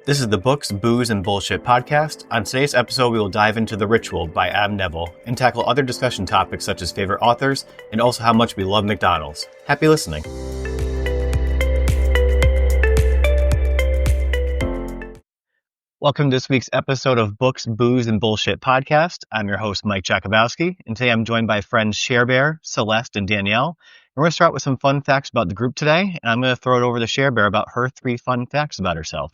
This is the Books, Booze, and Bullshit podcast. On today's episode, we will dive into The Ritual by Adam Nevill and tackle other discussion topics such as favorite authors and also how much we love McDonald's. Happy listening. Welcome to this week's episode of Books, Booze, and Bullshit podcast. I'm your host, Mike Jakubowski, and today I'm joined by friends SharBear, Celeste, and Danielle. And we're going to start with some fun facts about the group today, and I'm going to throw it over to SharBear about her 3 fun facts about herself.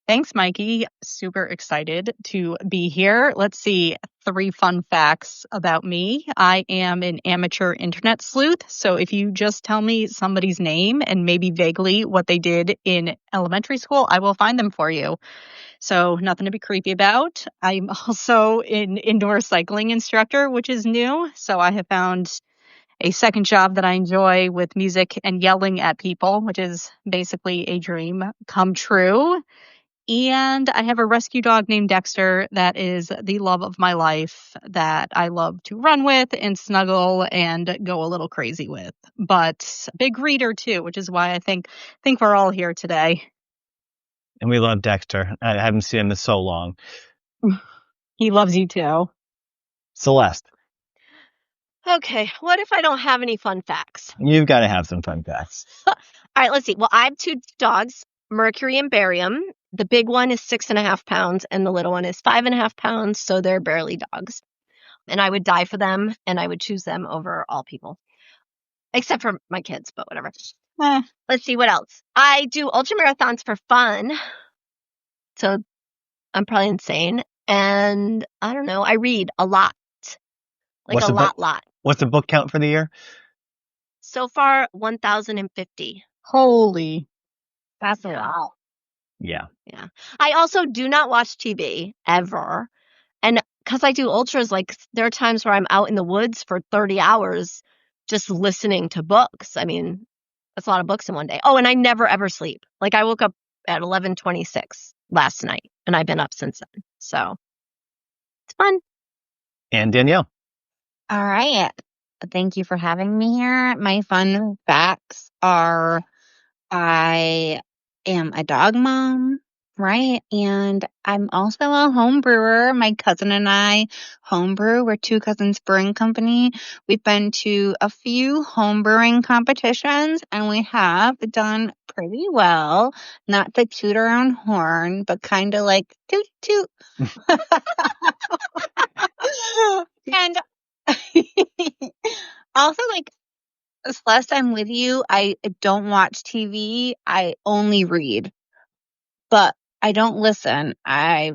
Thanks, Mikey. Super excited to be here. Let's see, 3 fun facts about me. I am an amateur internet sleuth. So if you just tell me somebody's name and maybe vaguely what they did in elementary school, I will find them for you. So nothing to be creepy about. I'm also an indoor cycling instructor, which is new. So I have found a second job that I enjoy with music and yelling at people, which is basically a dream come true. And I have a rescue dog named Dexter that is the love of my life that I love to run with and snuggle and go a little crazy with. But big reader too, which is why I think we're all here today. And we love Dexter. I haven't seen him in so long. He loves you too. Celeste. Okay, what if I don't have any fun facts? You've got to have some fun facts. All right, let's see. Well, I have 2 dogs, Mercury and Barium. The big one is 6.5 pounds and the little one is 5.5 pounds, so they're barely dogs. And I would die for them and I would choose them over all people, except for my kids, but whatever. Let's see what else. I do ultra marathons for fun, so I'm probably insane. And I don't know, I read a lot, What's a the lot. What's the book count for the year? So far, 1,050. Holy, that's a lot. Yeah. I also do not watch TV ever. And because I do ultras, like there are times where I'm out in the woods for 30 hours just listening to books. I mean, that's a lot of books in one day. Oh, and I never ever sleep. Like I woke up at 11:26 last night and I've been up since then. So it's fun. And Danielle. All right. Thank you for having me here. My fun facts are I am a dog mom, right? And I'm also a home brewer. My cousin and I homebrew. We're 2 cousins brewing company. We've been to a few home brewing competitions and we have done pretty well. Not to toot our own horn, but kind of like toot toot. And also, like, Celeste, I'm with you. I don't watch TV. I only read. But I don't listen. I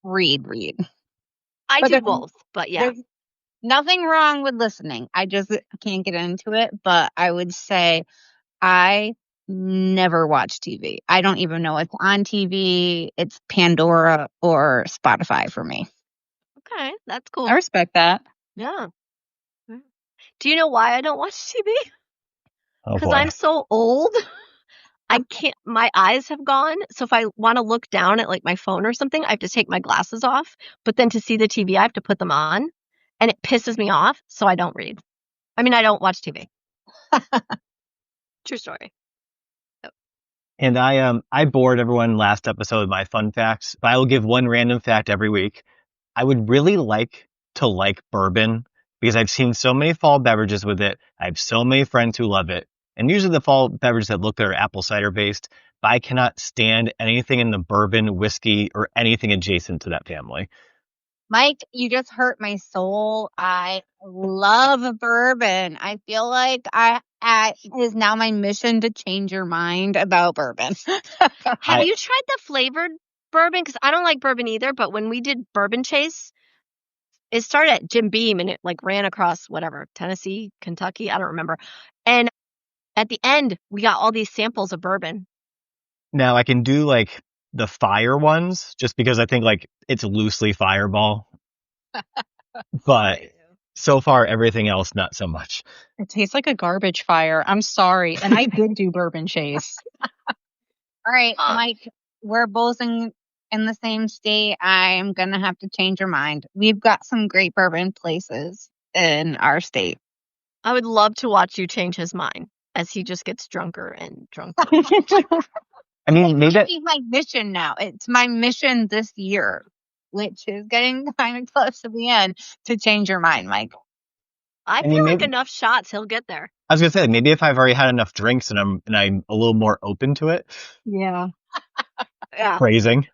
read. I But do there's- both, but yeah. There's nothing wrong with listening. I just can't get into it. But I would say I never watch TV. I don't even know it's on TV. It's Pandora or Spotify for me. Okay, that's cool. I respect that. Yeah. Do you know why I don't watch TV? Oh, Because boy. I'm so old. I can't, my eyes have gone. So if I want to look down at like my phone or something, I have to take my glasses off. But then to see the TV, I have to put them on. And it pisses me off. So I don't read. I mean, I don't watch TV. True story. And I bored everyone last episode with my fun facts, but I will give one random fact every week. I would really like to like bourbon because I've seen so many fall beverages with it. I have so many friends who love it. And usually the fall beverages that look are apple cider based, but I cannot stand anything in the bourbon, whiskey, or anything adjacent to that family. Mike, you just hurt my soul. I love bourbon. I feel like it is now my mission to change your mind about bourbon. Have you tried the flavored bourbon? Because I don't like bourbon either. But when we did Bourbon Chase, it started at Jim Beam and it like ran across whatever, Tennessee, Kentucky. I don't remember. And at the end, we got all these samples of bourbon. Now I can do like the fire ones just because I think like it's loosely Fireball. But so far everything else not so much. It tastes like a garbage fire. I'm sorry. And I did do Bourbon Chase. All right, Mike, we're both in the same state. I'm going to have to change your mind. We've got some great bourbon places in our state. I would love to watch you change his mind as he just gets drunker and drunker. I mean, maybe That be my mission now. It's my mission this year, which is getting kind of close to the end, to change your mind, Mike. I mean, feel like maybe- enough shots, he'll get there. I was gonna say maybe if I've already had enough drinks and I'm a little more open to it. Yeah. Yeah. Phrasing.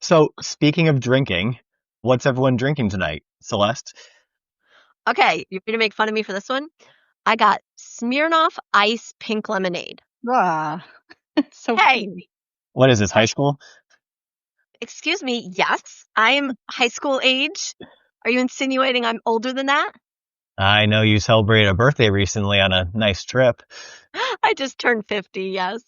So speaking of drinking, what's everyone drinking tonight, Celeste? Okay, you ready to make fun of me for this one? I got Smirnoff Ice Pink Lemonade. Ah, so Hey, cute. What is this, high school? excuse me. Yes, I'm high school age. Are you insinuating I'm older than that? I know you celebrated a birthday recently on a nice trip. I just turned 50, yes.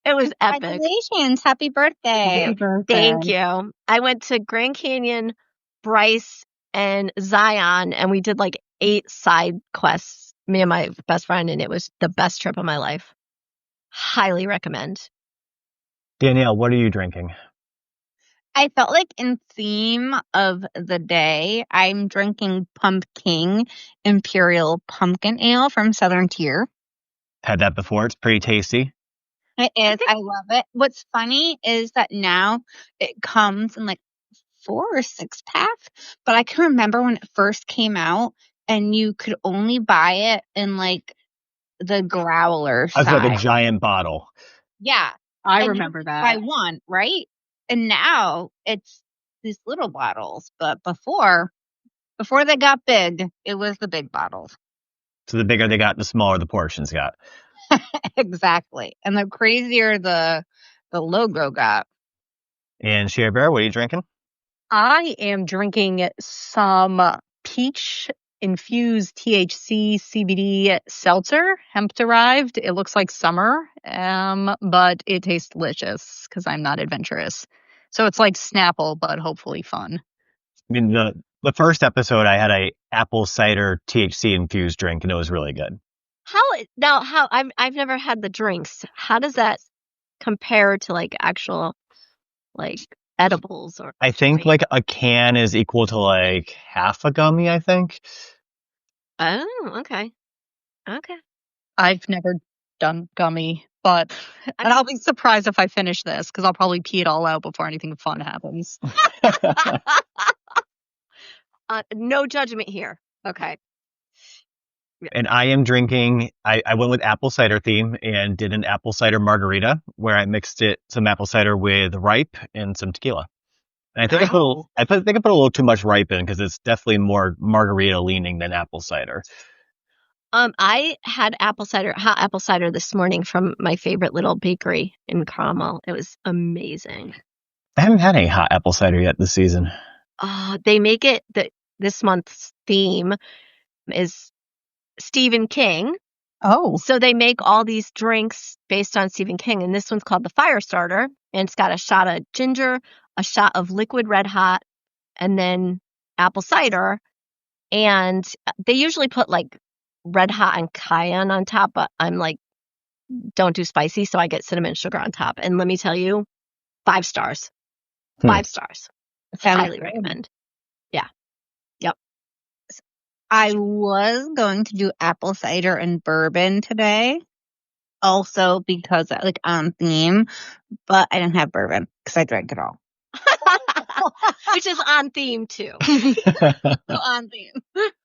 It was epic. Congratulations. Happy birthday. Happy birthday. Thank you. I went to Grand Canyon, Bryce, and Zion, and we did like 8 side quests, me and my best friend, and it was the best trip of my life. Highly recommend. Danielle, what are you drinking? I felt like in theme of the day, I'm drinking Pumpkin Imperial Pumpkin Ale from Southern Tier. Had that before. It's pretty tasty. It is. I love it. What's funny is that now it comes in like 4 or 6 packs, but I can remember when it first came out and you could only buy it in like the growler I was like a size. giant bottle. Yeah. I And you remember could that. buy one, right? And now it's these little bottles, but before they got big, it was the big bottles. So the bigger they got, the smaller the portions got. Exactly. And the crazier the logo got. And SharBear, what are you drinking? I am drinking some peach infused THC CBD seltzer, hemp derived. It looks like summer, but it tastes delicious because I'm not adventurous. So it's like Snapple, but hopefully fun. I mean, the first episode, I had a apple cider THC infused drink, and it was really good. I've never had the drinks. How does that compare to like actual like edibles or I think like a can is equal to like half a gummy, I think. Oh, okay. Okay. I've never done gummy, but and I'll be surprised if I finish this because I'll probably pee it all out before anything fun happens. No judgment here. Okay. And I am drinking, I went with apple cider theme and did an apple cider margarita where I mixed some apple cider with ripe and some tequila. And I think I put a little too much ripe in because it's definitely more margarita leaning than apple cider. I had hot apple cider this morning from my favorite little bakery in Cromwell. It was amazing. I haven't had any hot apple cider yet this season. They make it this month's theme is Stephen King. Oh. So they make all these drinks based on Stephen King, and this one's called the Fire Starter, and it's got a shot of ginger, a shot of liquid red hot, and then apple cider. And they usually put like red hot and cayenne on top, but I'm like, don't do spicy, so I get cinnamon sugar on top. And let me tell you, 5 stars. 5 stars. Highly recommend. Yeah. Yep. I was going to do apple cider and bourbon today, also because like on theme, but I didn't have bourbon because I drank it all. Which is on theme too. On theme.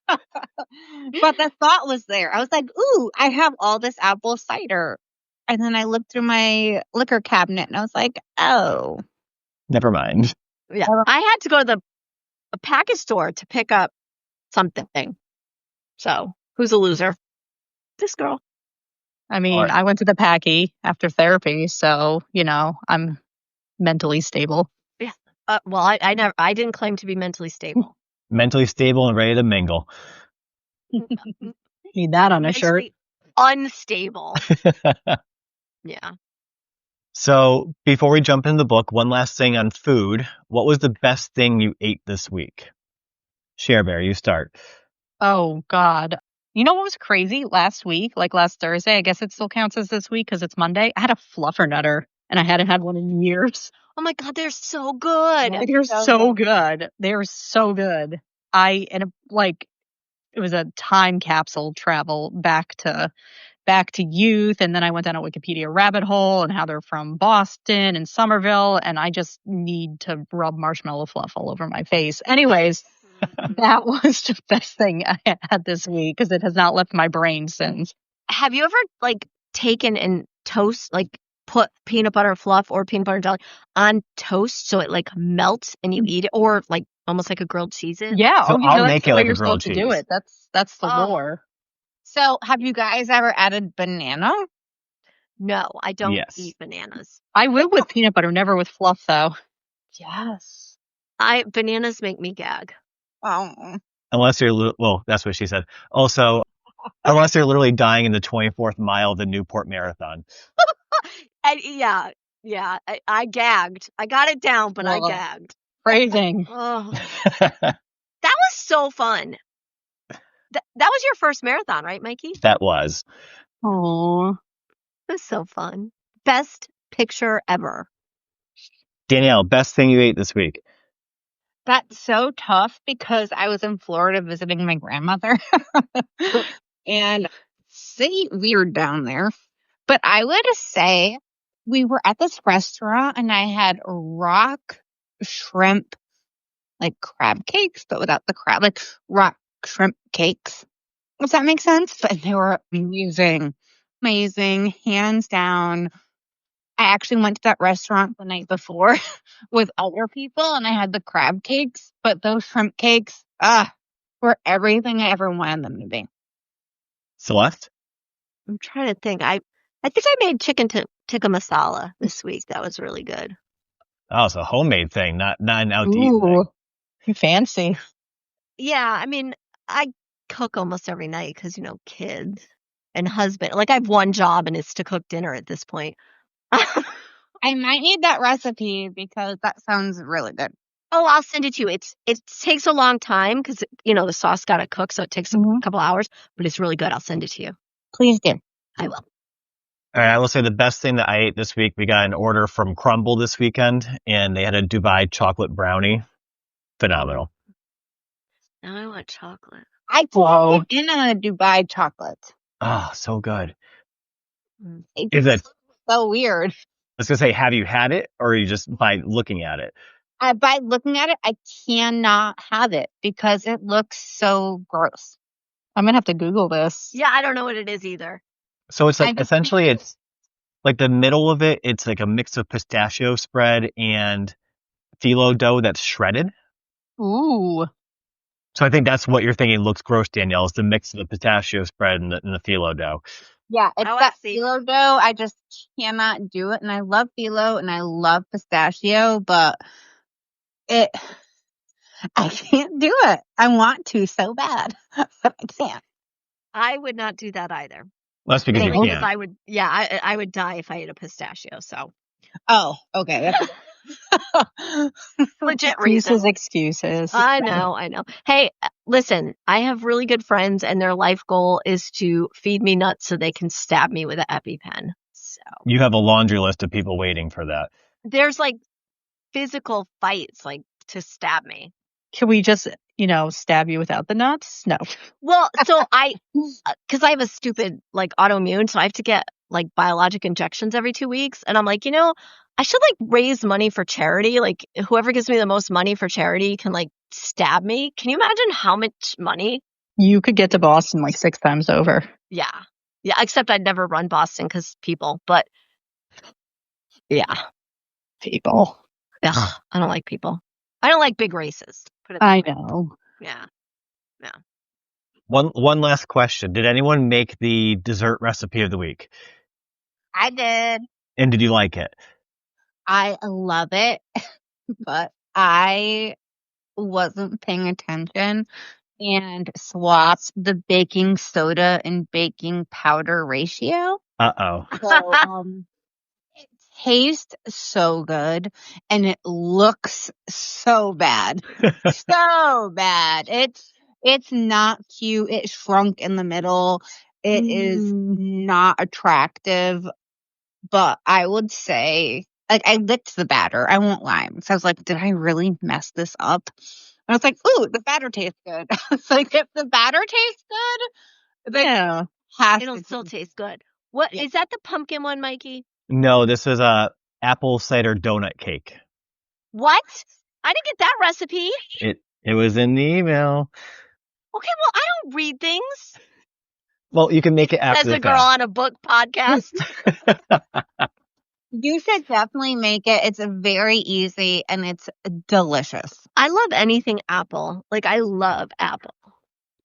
But the thought was there. I was like, ooh, I have all this apple cider. And then I looked through my liquor cabinet and I was like, oh. Never mind. Yeah. I had to go to a package store to pick up something. So who's a loser? This girl. I mean, I went to the Packy after therapy, so, I'm mentally stable. Yeah. Well, I didn't claim to be mentally stable. Mentally stable and ready to mingle. Need that on a shirt. Unstable. Yeah. So before we jump into the book, one last thing on food. What was the best thing you ate this week? SharBear, you start. Oh, God. You know what was crazy last week, like last Thursday? I guess it still counts as this week because it's Monday. I had a Fluffernutter, and I hadn't had one in years. Oh, my God. They're so good. They're so good. They're so good. It was a time capsule travel back to back to youth. And then I went down a Wikipedia rabbit hole and how they're from Boston and Somerville. And I just need to rub marshmallow fluff all over my face. Anyways, that was the best thing I had this week because it has not left my brain since. Have you ever like taken and toast, like put peanut butter fluff or peanut butter jelly on toast so it like melts and you eat it, or like almost like a grilled cheese? Yeah, So I'll make it like a grilled to do cheese. it. That's the lore. So have you guys ever added banana? No, I don't Yes. eat bananas. I will with peanut butter, never with fluff though. Yes. Bananas make me gag. Oh. Unless you're, well, that's what she said. Also, unless you're literally dying in the 24th mile of the Newport Marathon. And yeah, I gagged. I got it down, but I Well, gagged. Phrasing. Oh, that was so fun. That was your first marathon, right, Mikey? That was. Oh, It was so fun. Best picture ever. Danielle, best thing you ate this week? That's so tough because I was in Florida visiting my grandmother. And it's weird down there. But I would say we were at this restaurant and I had rock shrimp, like crab cakes, but without the crab, like rock shrimp cakes. Does that make sense? But they were amazing, hands down. I actually went to that restaurant the night before with other people and I had the crab cakes, but those shrimp cakes, were everything I ever wanted them to be. Celeste? I'm trying to think. I think I made chicken tikka masala this week. That was really good. Oh, it's a homemade thing, not an out to eat thing. Ooh, fancy. Yeah, I mean, I cook almost every night because, kids and husband. Like, I have one job and it's to cook dinner at this point. I might need that recipe because that sounds really good. Oh, I'll send it to you. It takes a long time because, the sauce got to cook, so it takes a couple hours, but it's really good. I'll send it to you. Please do. I will. All right, I will say the best thing that I ate this week, we got an order from Crumble this weekend, and they had a Dubai chocolate brownie. Phenomenal. Now I want chocolate. I can't get in a Dubai chocolate. Oh, so good. It's Is it? so weird. I was going to say, have you had it, or are you just by looking at it? By looking at it, I cannot have it because it looks so gross. I'm going to have to Google this. Yeah, I don't know what it is either. So it's like, essentially, it's like the middle of it, it's like a mix of pistachio spread and phyllo dough that's shredded. Ooh. So I think that's what you're thinking looks gross, Danielle, is the mix of the pistachio spread and the phyllo dough. Yeah, it's Oh, I that see. phyllo dough. I just cannot do it. And I love phyllo and I love pistachio, but I can't do it. I want to so bad, but I can't. I would not do that either. That's because you Because can't. I would die if I ate a pistachio. So Oh, okay. legit reason. Excuses. I know. Hey, listen, I have really good friends and their life goal is to feed me nuts so they can stab me with an EpiPen. So You have a laundry list of people waiting for that. there's like physical fights like to stab me. Can we just, stab you without the nuts? No. Well, so because I have a stupid like autoimmune, so I have to get like biologic injections every 2 weeks. And I'm like, I should like raise money for charity. Like whoever gives me the most money for charity can like stab me. Can you imagine how much money? You could get to Boston like 6 times over. Yeah. Yeah. Except I'd never run Boston because people, but yeah. People. Ugh, I don't like people. I don't like big races. Put it that I way. know. Yeah. One last question. Did anyone make the dessert recipe of the week? I did. And did you like it? I love it, but I wasn't paying attention and swapped the baking soda and baking powder ratio. Uh-oh. So, it tastes so good and it looks so bad. So bad. It's not cute. It shrunk in the middle. It is not attractive. But I would say, like, I licked the batter. I won't lie. So I was like, did I really mess this up? And I was like, ooh, the batter tastes good. I was like, if the batter tastes good, then Yeah. has It'll to still taste. taste good. What Yeah. is that? The pumpkin one, Mikey? No, this is a apple cider donut cake. What? I didn't get that recipe. It was in the email. Okay, well, I don't read things. Well, you can make it after As the a girl on a book podcast. You should definitely make it. It's very easy and it's delicious. I love anything apple. Like, I love apple.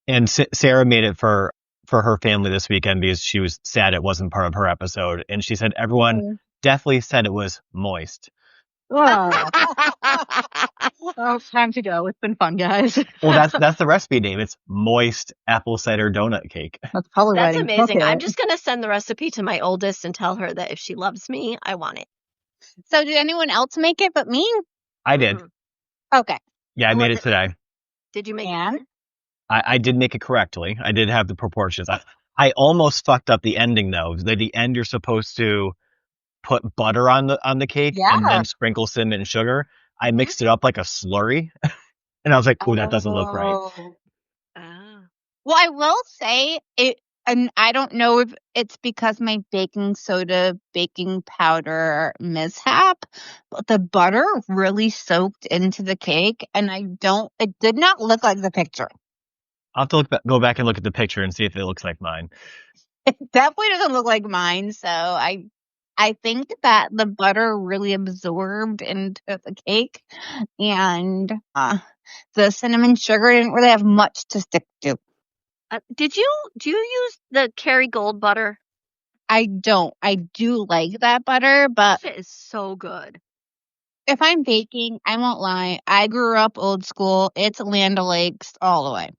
And Sarah made it for her family this weekend because she was sad it wasn't part of her episode. And she said everyone definitely said it was moist. Oh, time to go. It's been fun, guys. Well, that's the recipe name. It's moist apple cider donut cake. That's probably That's why I didn't cook amazing. I'm it. just going to send the recipe to my oldest and tell her that if she loves me, I want it. So did anyone else make it but me? I did. Okay. Yeah, I made it today. Did you make And? it? I did make it correctly. I did have the proportions. I almost fucked up the ending though. At the end, you're supposed to put butter on the cake and then sprinkle cinnamon and sugar. I mixed it up like a slurry, and I was like, "Ooh, that doesn't look right." Oh. Well, I will say it, and I don't know if it's because my baking soda, baking powder mishap, but the butter really soaked into the cake, and it did not look like the picture. I'll have to go back and look at the picture and see if it looks like mine. It definitely doesn't look like mine, so I think that the butter really absorbed into the cake, and the cinnamon sugar didn't really have much to stick to. Do you use the Kerrygold butter? I don't. I do like that butter, but It is so good. if I'm baking, I won't lie. I grew up old school. It's Land O'Lakes all the way.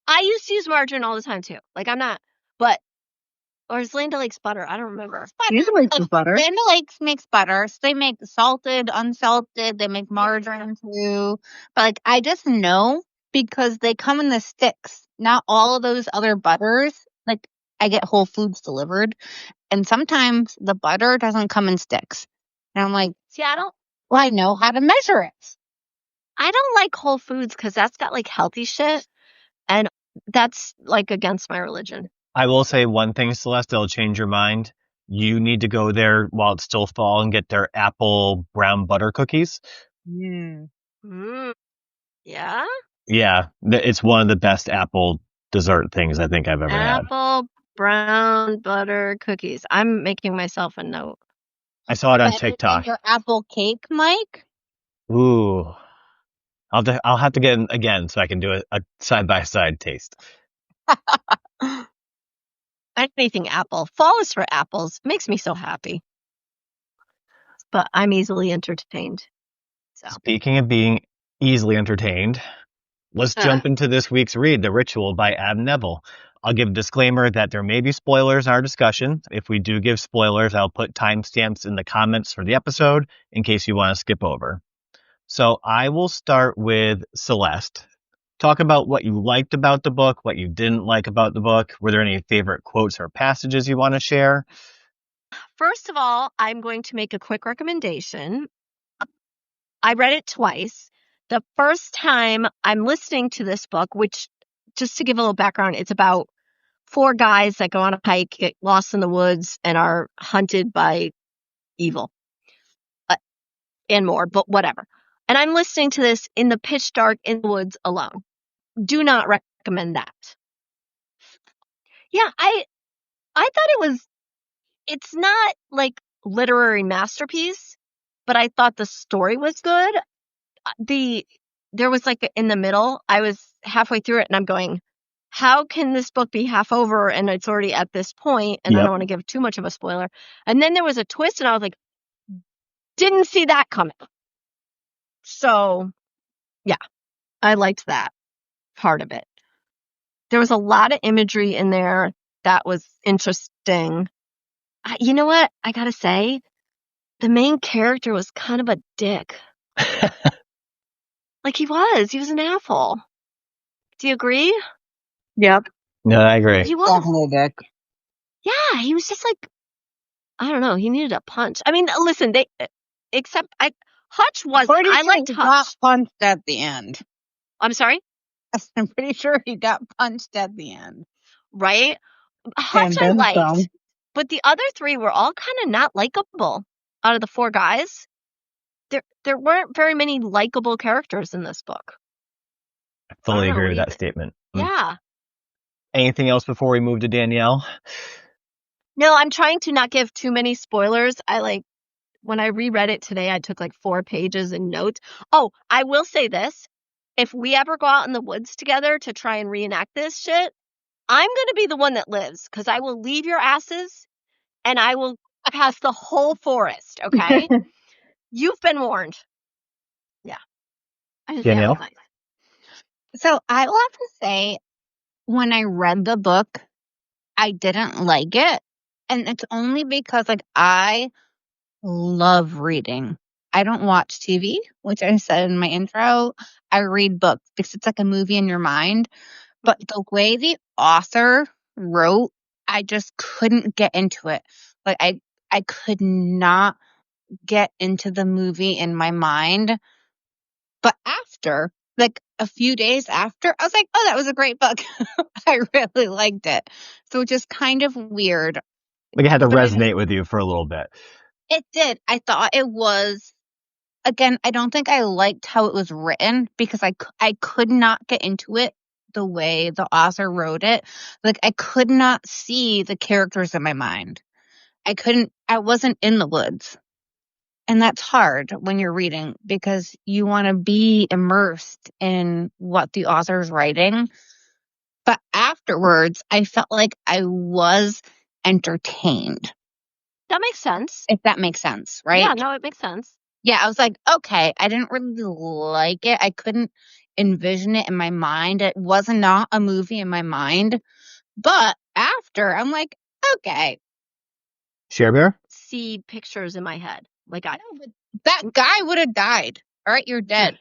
I used to use margarine all the time too. Like, I'm not, but, or is Land O'Lakes butter? I don't remember. Usually it's butter. Land O'Lakes makes butter. So they make salted, unsalted. They make margarine too. But like, I just know because they come in the sticks. Not all of those other butters. Like, I get Whole Foods delivered, and sometimes the butter doesn't come in sticks. And I'm like, See, well, I know how to measure it. I don't like Whole Foods because that's got like healthy shit, and that's like against my religion. I will say one thing, Celeste, that'll change your mind. You need to go there while it's still fall and get their apple brown butter cookies. Yeah? Yeah, it's one of the best apple dessert things I think I've ever had. Apple brown butter cookies. I'm making myself a note. I saw it on Better than TikTok. your apple cake, Mike? Ooh. I'll have to get it again so I can do a side-by-side taste. Anything apple. Fall is for apples. Makes me so happy. But I'm easily entertained. So. Speaking of being easily entertained, let's jump into this week's read, The Ritual by Adam Nevill. I'll give a disclaimer that there may be spoilers in our discussion. If we do give spoilers, I'll put timestamps in the comments for the episode in case you want to skip over. So I will start with Celeste. Talk about what you liked about the book, what you didn't like about the book. Were there any favorite quotes or passages you want to share? First of all, I'm going to make a quick recommendation. I read it twice. The first time I'm listening to this book, which, just to give a little background, it's about 4 guys that go on a hike, get lost in the woods, and are hunted by evil. And more, but whatever. And I'm listening to this in the pitch dark in the woods alone. Do not recommend that. Yeah, I thought it's not like literary masterpiece, but I thought the story was good. There was like in the middle, I was halfway through it and I'm going, how can this book be half over and it's already at this point? And I don't want to give too much of a spoiler. And then there was a twist and I was like, didn't see that coming. So yeah, I liked that part of it. There was a lot of imagery in there that was interesting. You know what? I gotta say, the main character was kind of a dick. Like he was an asshole. Do you agree? Yep. No, I agree. He was. Definitely dick. Yeah, he was just like, I don't know. He needed a punch. I mean, listen, Hutch was. I liked Hutch. Hutch. Got punched at the end. I'm sorry? I'm pretty sure he got punched at the end. Right? Hutch I then liked, some. but the other three were all kind of not likable. Out of the four guys, there weren't very many likable characters in this book. I fully I don't know, agree what with do you that think? statement. Yeah. Anything else before we move to Danielle? No, I'm trying to not give too many spoilers. When I reread it today, I took like 4 pages in notes. Oh, I will say this. If we ever go out in the woods together to try and reenact this shit, I'm going to be the one that lives because I will leave your asses and I will pass the whole forest, okay? You've been warned. Yeah. I just think that was Danielle? nice. So I will have to say, when I read the book, I didn't like it. And it's only because like I love reading. I don't watch TV, which I said in my intro. I read books because it's like a movie in your mind. But the way the author wrote, I just couldn't get into it. Like I could not get into the movie in my mind. But after, like a few days after, I was like, oh, that was a great book. I really liked it. So it's just kind of weird. Like it had to But resonate with you for a little bit. it did. I thought it was, again, I don't think I liked how it was written because I could not get into it the way the author wrote it. Like I could not see the characters in my mind. I wasn't in the woods. And that's hard when you're reading because you want to be immersed in what the author's writing. But afterwards, I felt like I was entertained, That makes sense. if that makes sense, right? Yeah, no, it makes sense. Yeah, I was like, okay, I didn't really like it. I couldn't envision it in my mind. It was not a movie in my mind. But after, I'm like, okay, SharBear? See pictures in my head. Like that guy would have died. All right, you're dead.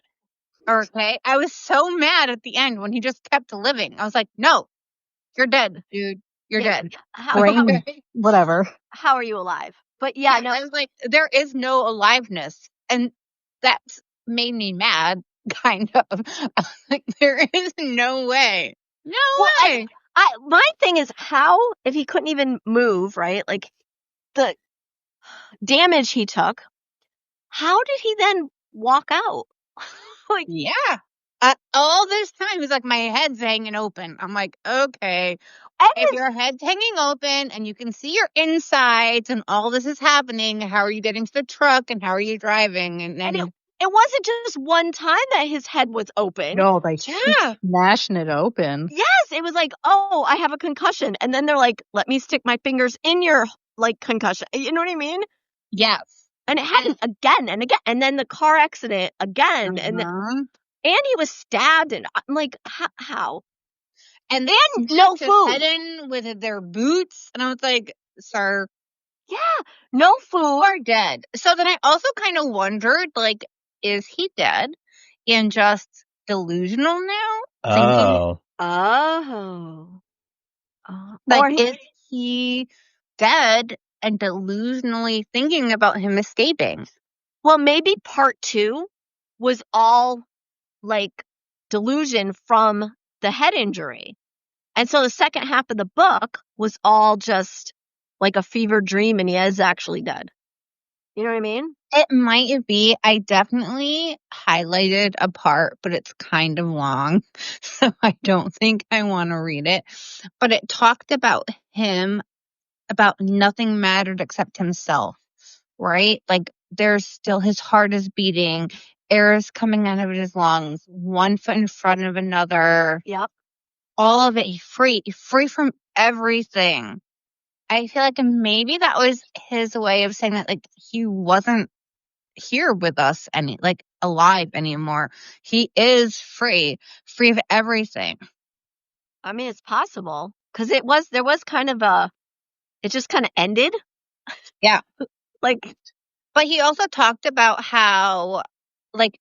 Okay. I was so mad at the end when he just kept living. I was like, no, you're dead, dude. You're Yeah, dead. Brain, whatever. how are you alive? But yeah, no, I was like, there is no aliveness. And that's made me mad, kind of. I was like, there is no way. No well, way. my thing is how, if he couldn't even move, right? Like the damage he took, how did he then walk out? Like, Yeah. All this time, he's like, my head's hanging open. I'm like, okay. If your head's hanging open and you can see your insides and all this is happening, how are you getting to the truck and how are you driving? And then, it wasn't just one time that his head was open. No, they keep yeah. smashing it open. Yes, it was like, oh, I have a concussion. And then they're like, let me stick my fingers in your like concussion. You know what I mean? Yes. And it happened again and again. And then the car accident again. And he was stabbed. And I'm like, how? And then no to food. head in with their boots. And I was like, sir. Yeah, no food. Or dead. So then I also kind of wondered, like, is he dead and just delusional now? Oh. Like, Or is he dead and delusionally thinking about him escaping? Well, maybe part 2 was all like delusion from the head injury. And so the second half of the book was all just like a fever dream and he is actually dead. You know what I mean? It might be. I definitely highlighted a part, but it's kind of long. So I don't think I want to read it. But it talked about him, about nothing mattered except himself, right? Like there's still his heart is beating, air is coming out of his lungs, one foot in front of another. Yep. All of it free from everything. I feel like maybe that was his way of saying that like he wasn't here with us alive anymore. He is free of everything. I mean, it's possible because there was kind of it just kind of ended. Yeah. Like, but he also talked about how, like,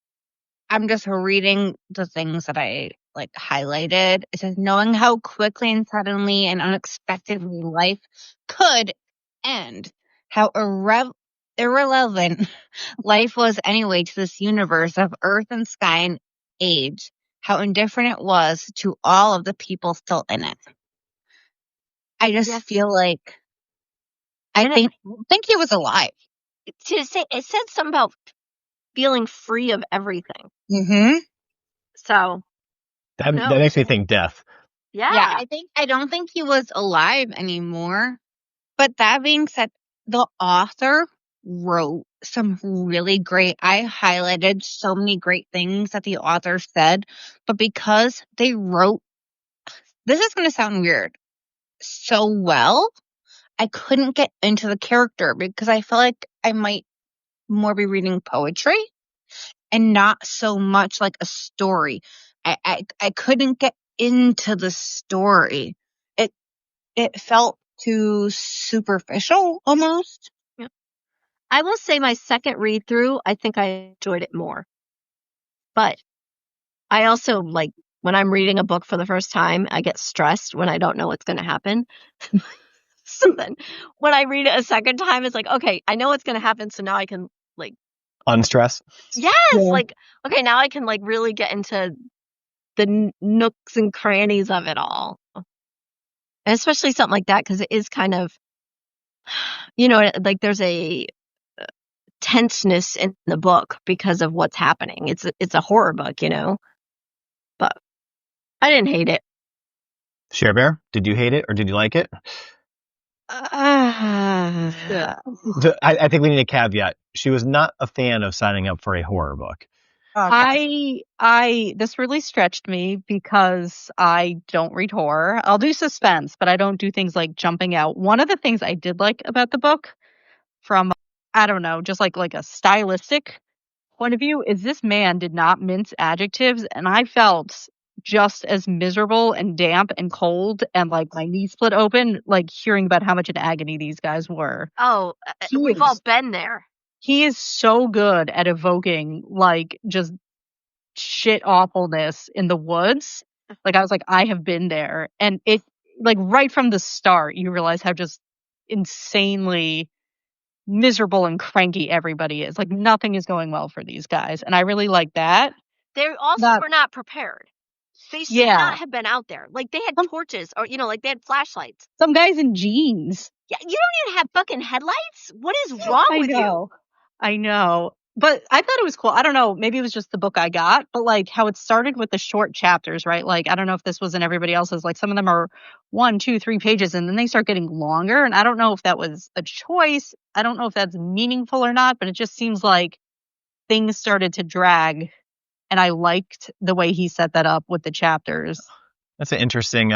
I'm just reading the things that I highlighted. It says, knowing how quickly and suddenly and unexpectedly life could end, how irrelevant life was anyway to this universe of earth and sky and age, how indifferent it was to all of the people still in it. I just Yes. feel like I And think he was alive. it said something about feeling free of everything. Mm-hmm. So That no, makes me think death. yeah. I don't think he was alive anymore. But that being said, the author wrote some really great, I highlighted so many great things that the author said, but because they wrote, this is going to sound weird, so well, I couldn't get into the character because I felt like I might more be reading poetry and not so much like a story. I couldn't get into the story. It felt too superficial almost. Yeah. I will say my second read through, I think I enjoyed it more. But I also like when I'm reading a book for the first time, I get stressed when I don't know what's going to happen. So then when I read it a second time, it's like, okay, I know what's going to happen. So now I can like, Unstress. yes, Yeah. like, okay, now I can like really get into the nooks and crannies of it all. And especially something like that, because it is kind of, like there's a tenseness in the book because of what's happening. It's a horror book, but I didn't hate it. SharBear, did you hate it or did you like it? Yeah. I think we need a caveat. She was not a fan of signing up for a horror book. Okay. This really stretched me because I don't read horror. I'll do suspense, but I don't do things like jumping out. One of the things I did like about the book from, I don't know, just like a stylistic point of view is this man did not mince adjectives, and I felt just as miserable and damp and cold and like my knee split open, like hearing about how much in agony these guys were. Oh, we've all been there. He is so good at evoking like just shit awfulness in the woods. Like I was like, I have been there. And it like right from the start, you realize how just insanely miserable and cranky everybody is. Like nothing is going well for these guys. And I really like that. They also were not prepared. They should not have been out there. Like they had torches or, like they had flashlights. Some guys in jeans. Yeah, you don't even have fucking headlights. What is wrong with you? I know. But I thought it was cool. I don't know. Maybe it was just the book I got, but like how it started with the short chapters, right? Like, I don't know if this was in everybody else's. Like some of them are 1, 2, 3 pages and then they start getting longer. And I don't know if that was a choice. I don't know if that's meaningful or not, but it just seems like things started to drag. And I liked the way he set that up with the chapters. That's an interesting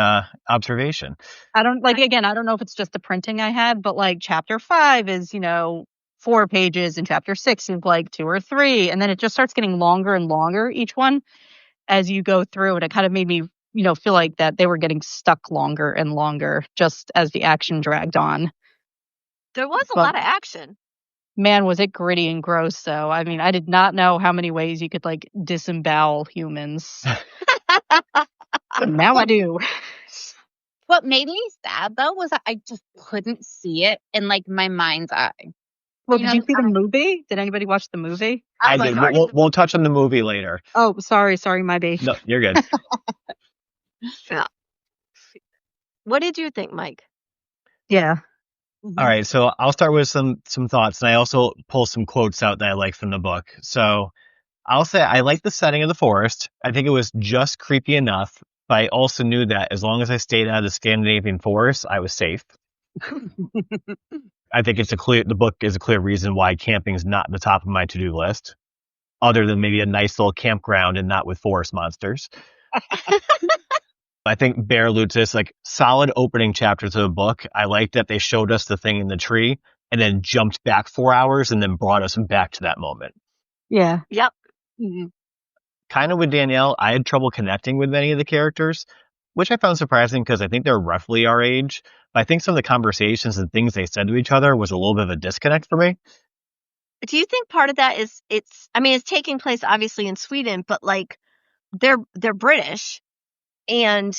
observation. I don't know if it's just the printing I had, but like chapter 5 is, 4 pages and chapter 6 is like 2 or 3. And then it just starts getting longer and longer, each one, as you go through. And it kind of made me, feel like that they were getting stuck longer and longer just as the action dragged on. There was a lot of action. Man, was it gritty and gross, though. I mean, I did not know how many ways you could like disembowel humans. Now I do. What made me sad though was that I just couldn't see it in like my mind's eye. Well, did you see the movie? Did anybody watch the movie? I did. We'll touch on the movie later. Oh, sorry, my babe. No, you're good. Yeah. What did you think, Mike? Yeah. All right, so I'll start with some thoughts, and I also pull some quotes out that I like from the book. So I'll say I like the setting of the forest. I think it was just creepy enough, but I also knew that as long as I stayed out of the Scandinavian forest, I was safe. I think the book is a clear reason why camping is not the top of my to-do list, other than maybe a nice little campground and not with forest monsters. I think Bear alludes to this, like solid opening chapters of the book. I like that they showed us the thing in the tree and then jumped back 4 hours and then brought us back to that moment. Yeah. Yep. Mm-hmm. Kind of with Danielle, I had trouble connecting with many of the characters, which I found surprising because I think they're roughly our age. But I think some of the conversations and things they said to each other was a little bit of a disconnect for me. Do you think part of that is it's taking place obviously in Sweden, but like they're British and,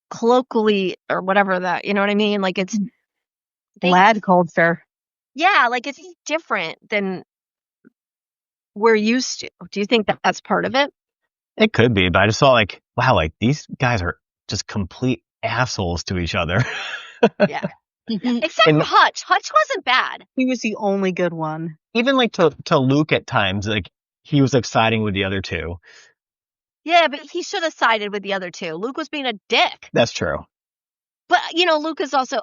colloquially or whatever that, you know what I mean? Like it's lad culture. Yeah, like it's different than we're used to. Do you think that that's part of it? It could be, but I just thought like, wow, like these guys are just complete assholes to each other. Yeah. Except And- for Hutch. Hutch wasn't bad. He was the only good one. Even like to Luke at times, like he was like siding with the other two. Yeah, but he should have sided with the other two. Luke was being a dick. That's true. But, Luke is also,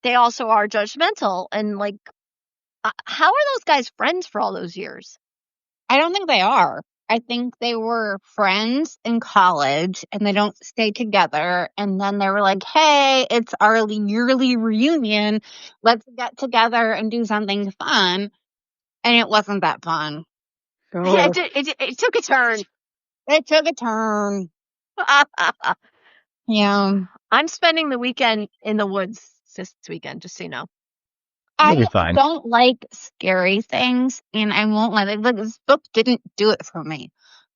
they also are judgmental. And, how are those guys friends for all those years? I don't think they are. I think they were friends in college and they don't stay together. And then they were like, hey, it's our yearly reunion. Let's get together and do something fun. And it wasn't that fun. Oh. Yeah, it took a turn. It took a turn. Yeah. I'm spending the weekend in the woods this weekend, just so you know. You'll be I fine. don't like scary things, and I won't let it. Like, this book didn't do it for me.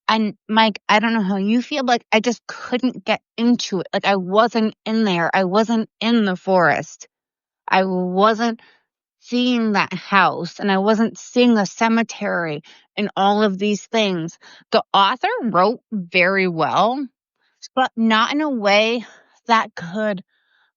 And Mike, I don't know how you feel, but I just couldn't get into it. Like, I wasn't in there. I wasn't in the forest. I wasn't seeing that house, and I wasn't seeing the cemetery and all of these things. The author wrote very well, but not in a way that could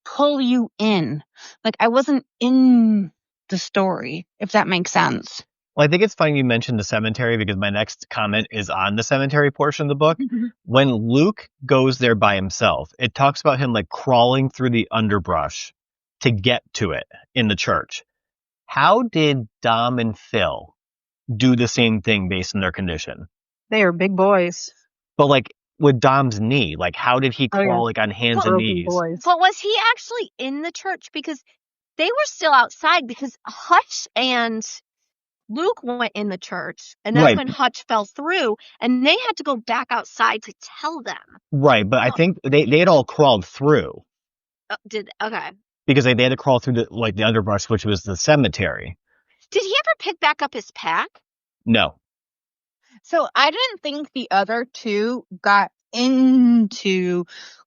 pull you in. Like, I wasn't in the story, if that makes sense. Well, I think it's funny you mentioned the cemetery because my next comment is on the cemetery portion of the book. When Luke goes there by himself, it talks about him like crawling through the underbrush to get to it in the church. How did Dom and Phil do the same thing based on their condition? They are big boys. But like with Dom's knee, like how did he crawl like on hands and Broken knees? boys. But was he actually in the church? Because they were still outside because Hutch and Luke went in the church. And that's Right. when Hutch fell through. And they had to go back outside to tell them. Right, but I think they had all crawled through Okay. because they had to crawl through the underbrush, which was the cemetery. Did he ever pick back up his pack? No. So I didn't think the other two got into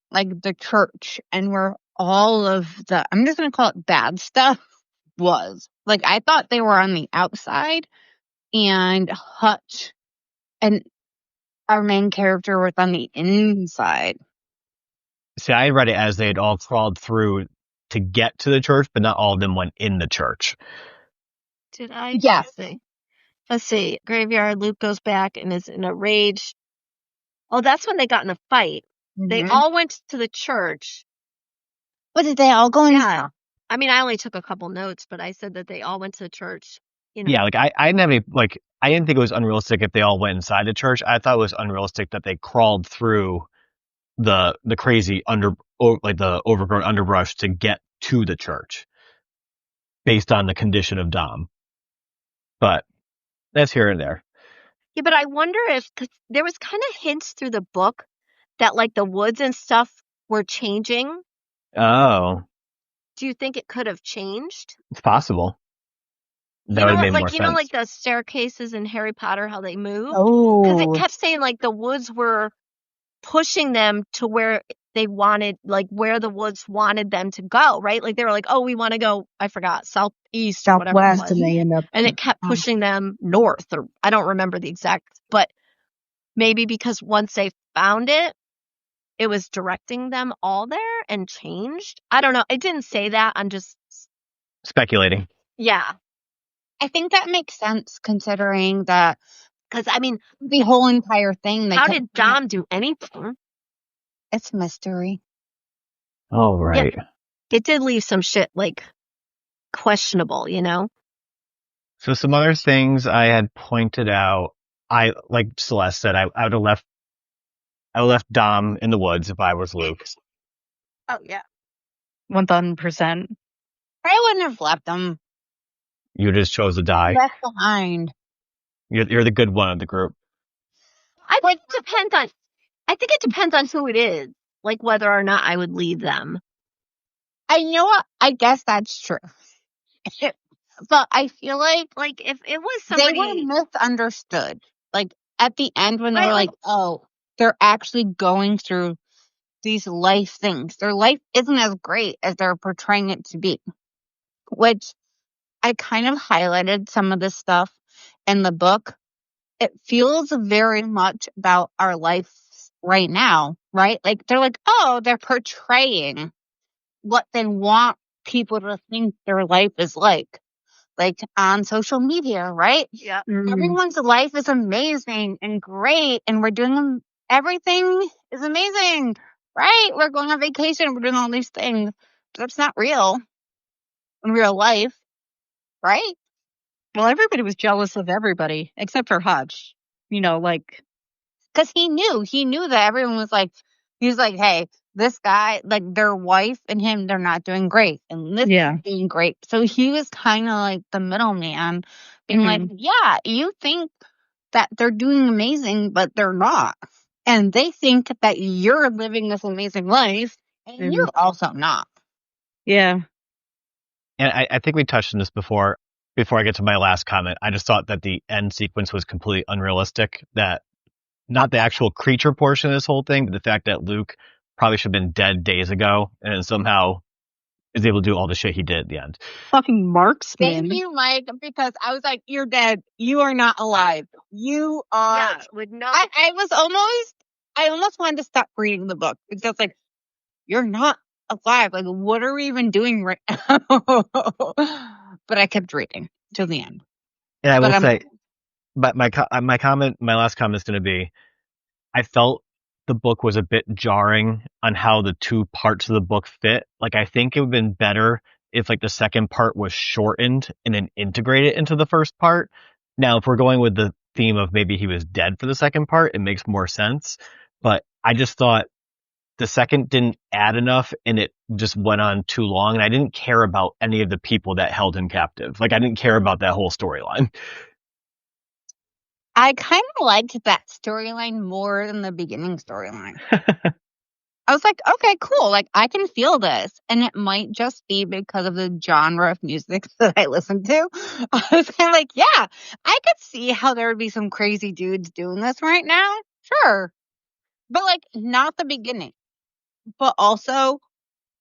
like the church and where all of the, I'm just going to call it bad stuff, was. Like, I thought they were on the outside and Hutch and our main character was on the inside. See, I read it as they had all crawled through to get to the church, but not all of them went in the church. Did I? Yes. Let's see. Graveyard, Luke goes back and is in a rage. Oh, that's when they got in a fight. They all went to the church. What, did they all go in? Yeah. I mean, I only took a couple notes, but I said that they all went to the church. Yeah, like I didn't have any, like, I didn't think it was unrealistic if they all went inside the church. I thought it was unrealistic that they crawled through the crazy the overgrown underbrush to get to the church based on the condition of Dom. But that's here and there. Yeah, but I wonder if, cause there was kind of hints through the book that like the woods and stuff were changing. Oh, Do you think it could have changed? it's possible. That would have made more sense. Like the staircases in Harry Potter, how they move? Oh. Because it kept saying like the woods were pushing them to where they wanted, like where the woods wanted them to go, right? Like they were like, oh, we want to go, I forgot, southeast or whatever it was. And they end up. And it kept pushing them north, or I don't remember the exact, but maybe because once they found it, it was directing them all there and changed. I don't know. It didn't say that. I'm just Speculating. Yeah. I think that makes sense considering that, because I mean, the whole entire thing. How did Dom do anything? It's mystery. Oh, right. Yeah. It did leave some shit like questionable, you know? So some other things I had pointed out, like Celeste said, I would have left Dom in the woods if I was Luke. Oh, yeah. 1000%. I wouldn't have left them. You just chose to die. Left behind. You're the good one of the group. I think it depends on who it is, like whether or not I would leave them. I know what, I guess that's true. But I feel like if it was somebody, they were misunderstood. Like at the end when they Right, were like, oh, they're actually going through these life things. Their life isn't as great as they're portraying it to be. Which I kind of highlighted some of this stuff in the book. It feels very much about our life right now right? Like, they're like, oh, they're portraying what they want people to think their life is like on social media, right? Yeah. Everyone's life is amazing and great, and we're doing everything is amazing, right? We're going on vacation, we're doing all these things. But that's not real in real life, right? Well, everybody was jealous of everybody except for Hutch. Like, Because he knew that everyone was like, he was like, hey, this guy, like their wife and him, they're not doing great, and this Yeah. is doing great. So he was kind of like the middleman, being like, yeah, you think that they're doing amazing, but they're not. And they think that you're living this amazing life, and you're also not. Yeah. And I think we touched on this before I get to my last comment. I just thought that the end sequence was completely unrealistic. That not the actual creature portion of this whole thing, but the fact that Luke probably should have been dead days ago and somehow is able to do all the shit he did at the end. Fucking marksman. Thank you, Mike, because I was like, you're dead. You are not alive. You are. Yeah, would not. I almost wanted to stop reading the book because I was like, you're not alive. Like, what are we even doing right now? But I kept reading till the end. And I will say, but my last comment is going to be, I felt the book was a bit jarring on how the two parts of the book fit. Like, I think it would have been better if like the second part was shortened and then integrated into the first part. Now, if we're going with the theme of maybe he was dead for the second part, it makes more sense. But I just thought the second didn't add enough and it just went on too long. And I didn't care about any of the people that held him captive. Like, I didn't care about that whole storyline. I kind of liked that storyline more than the beginning storyline. I was like, okay, cool. Like, I can feel this. And it might just be because of the genre of music that I listen to. I was kind of like, yeah, I could see how there would be some crazy dudes doing this right now. Sure. But, like, not the beginning. But also,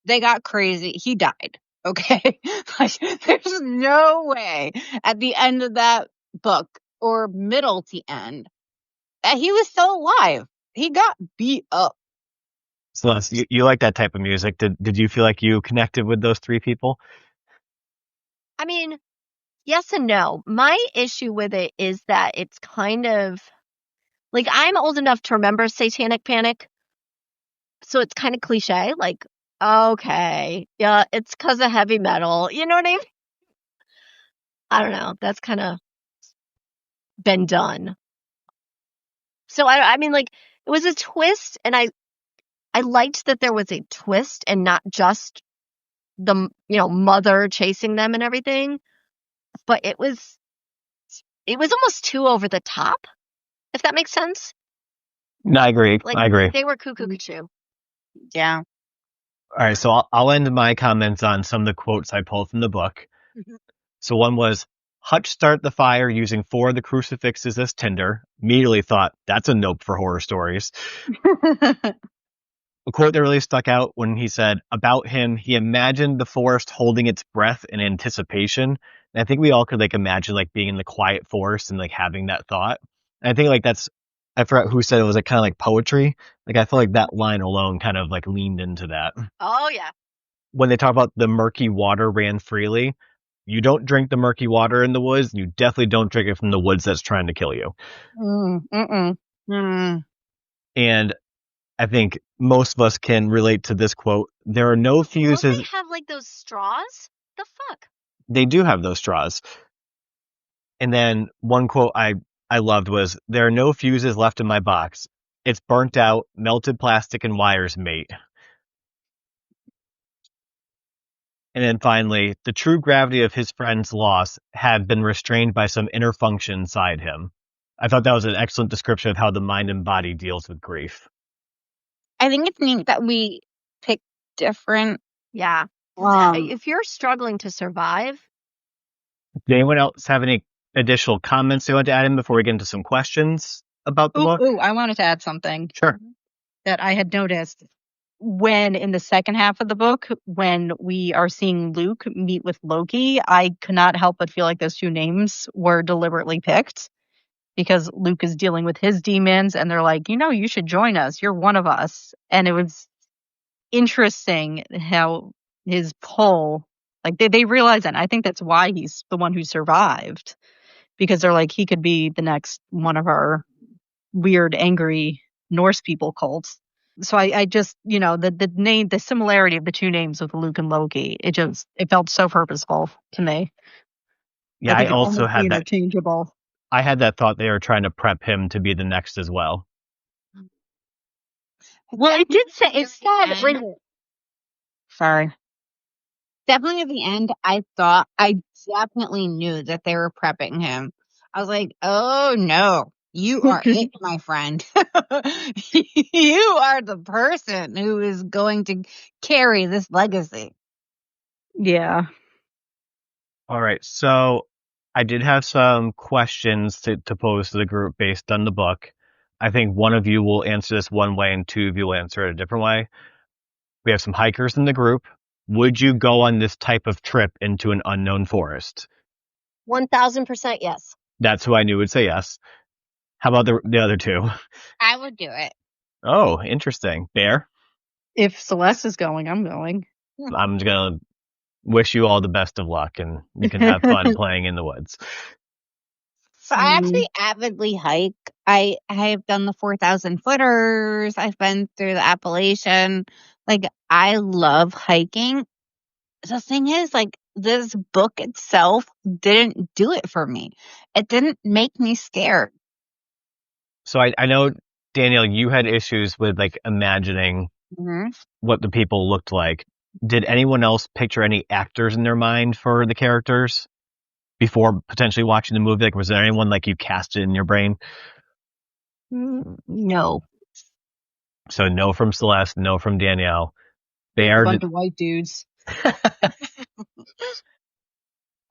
they got crazy. He died. Okay? Like, there's no way at the end of that book or middle to end that he was still alive. He got beat up. Celeste, you like that type of music. Did you feel like you connected with those three people? I mean, yes and no. My issue with it is that it's kind of like, I'm old enough to remember Satanic Panic. So it's kind of cliche. Like, okay, yeah, it's because of heavy metal. You know what I mean? I don't know. That's kind of been done. So I mean, like, it was a twist, and I liked that there was a twist and not just the mother chasing them and everything. But it was almost too over the top, if that makes sense. No, I agree. Like, I agree. they were cuckoo. Yeah. All right, so I'll end my comments on some of the quotes I pulled from the book. So one was, Hutch started the fire using 4 of the crucifixes as tinder. Immediately thought, that's a nope for horror stories. A quote that really stuck out when he said, about him, he imagined the forest holding its breath in anticipation. And I think we all could like imagine like being in the quiet forest and like having that thought. And I think like I forgot who said it was like kind of like poetry. Like I feel like that line alone kind of like leaned into that. Oh, yeah. When they talk about the murky water ran freely, you don't drink the murky water in the woods. You definitely don't drink it from the woods that's trying to kill you. And I think most of us can relate to this quote. There are no fuses. Don't they have like those straws? The fuck? They do have those straws. And then one quote I loved was, there are no fuses left in my box. It's burnt out, melted plastic and wires, mate. And then finally, the true gravity of his friend's loss had been restrained by some inner function inside him. I thought that was an excellent description of how the mind and body deals with grief. I think it's neat that we pick different. Yeah. If you're struggling to survive. Did anyone else have any additional comments they want to add in before we get into some questions about the book? I wanted to add something. Sure. That I had noticed when in the second half of the book, when we are seeing Luke meet with Loki, I could not help but feel like those two names were deliberately picked. because Luke is dealing with his demons, and they're like, you should join us. You're one of us. And it was interesting how his pull, like they realize that. And I think that's why he's the one who survived, because they're like, he could be the next one of our weird, angry Norse people cults. So I just, the similarity of the two names with Luke and Loki, it felt so purposeful to me. Yeah, I also had that. Interchangeable. I had that thought they were trying to prep him to be the next as well. Well, it did say it said. Sorry. Definitely at the end, I definitely knew that they were prepping him. I was like, oh no, you are it, my friend. You are the person who is going to carry this legacy. Yeah. All right. So I did have some questions to pose to the group based on the book. I think one of you will answer this one way and two of you will answer it a different way. We have some hikers in the group. Would you go on this type of trip into an unknown forest? 1,000% yes. That's who I knew would say yes. How about the other two? I would do it. Oh, interesting. Bear? If Celeste is going, I'm going. I'm just going to wish you all the best of luck, and you can have fun playing in the woods. So I actually avidly hike. I have done the 4,000 footers. I've been through the Appalachian. Like, I love hiking. The thing is, like, this book itself didn't do it for me. It didn't make me scared. So I know, Danielle, you had issues with like imagining what the people looked like. Did anyone else picture any actors in their mind for the characters before potentially watching the movie? Like, was there anyone like you casted in your brain? No. So no from Celeste, no from Danielle. Bear, A bunch of white dudes.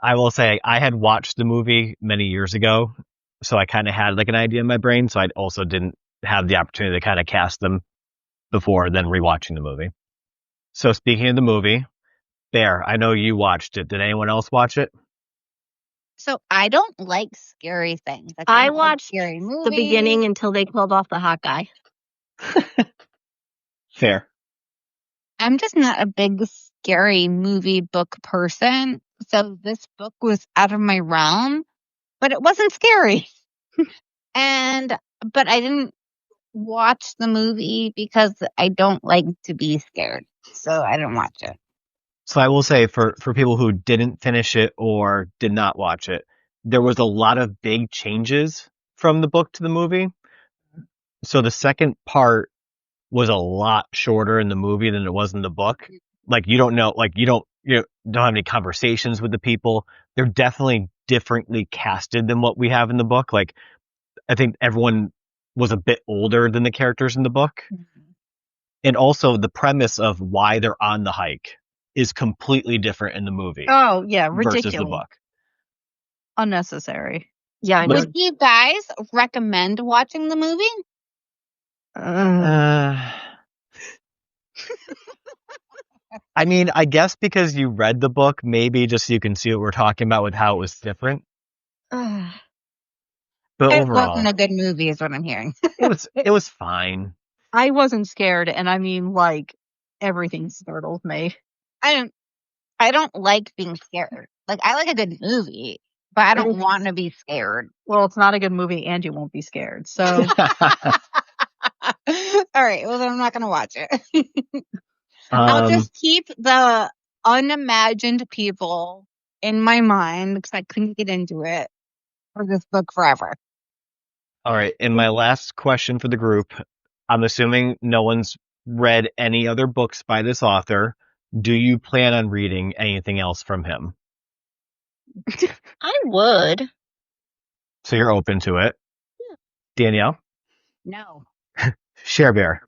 I will say I had watched the movie many years ago, so I kind of had like an idea in my brain. So I also didn't have the opportunity to kind of cast them before then rewatching the movie. So speaking of the movie, Bear, I know you watched it. Did anyone else watch it? So I don't like scary things. Like, I don't like watched scary movies. the beginning until they killed off the hot guy. Fair. I'm just not a big scary movie book person. So this book was out of my realm, but it wasn't scary. But I didn't watch the movie because I don't like to be scared. So I didn't watch it. So I will say for people who didn't finish it or did not watch it, there was a lot of big changes from the book to the movie. So the second part was a lot shorter in the movie than it was in the book. Like you don't have any conversations with the people. They're definitely differently casted than what we have in the book. Like I think everyone was a bit older than the characters in the book. And also the premise of why they're on the hike is completely different in the movie. Oh, yeah, ridiculous. Versus the book. Unnecessary. Yeah, I know. Would you guys recommend watching the movie? I mean, I guess because you read the book, maybe just so you can see what we're talking about with how it was different. But It overall, wasn't a good movie, is what I'm hearing. it was fine. I wasn't scared, and I mean, like, everything startled me. I don't like being scared. Like, I like a good movie, but I don't want to be scared. Well, it's not a good movie, and you won't be scared. So, all right. Well, then I'm not going to watch it. I'll just keep the unimagined people in my mind because I couldn't get into it for this book forever. All right. And my last question for the group, I'm assuming no one's read any other books by this author. Do you plan on reading anything else from him? I would. So you're open to it. Yeah. Danielle? No. SharBear.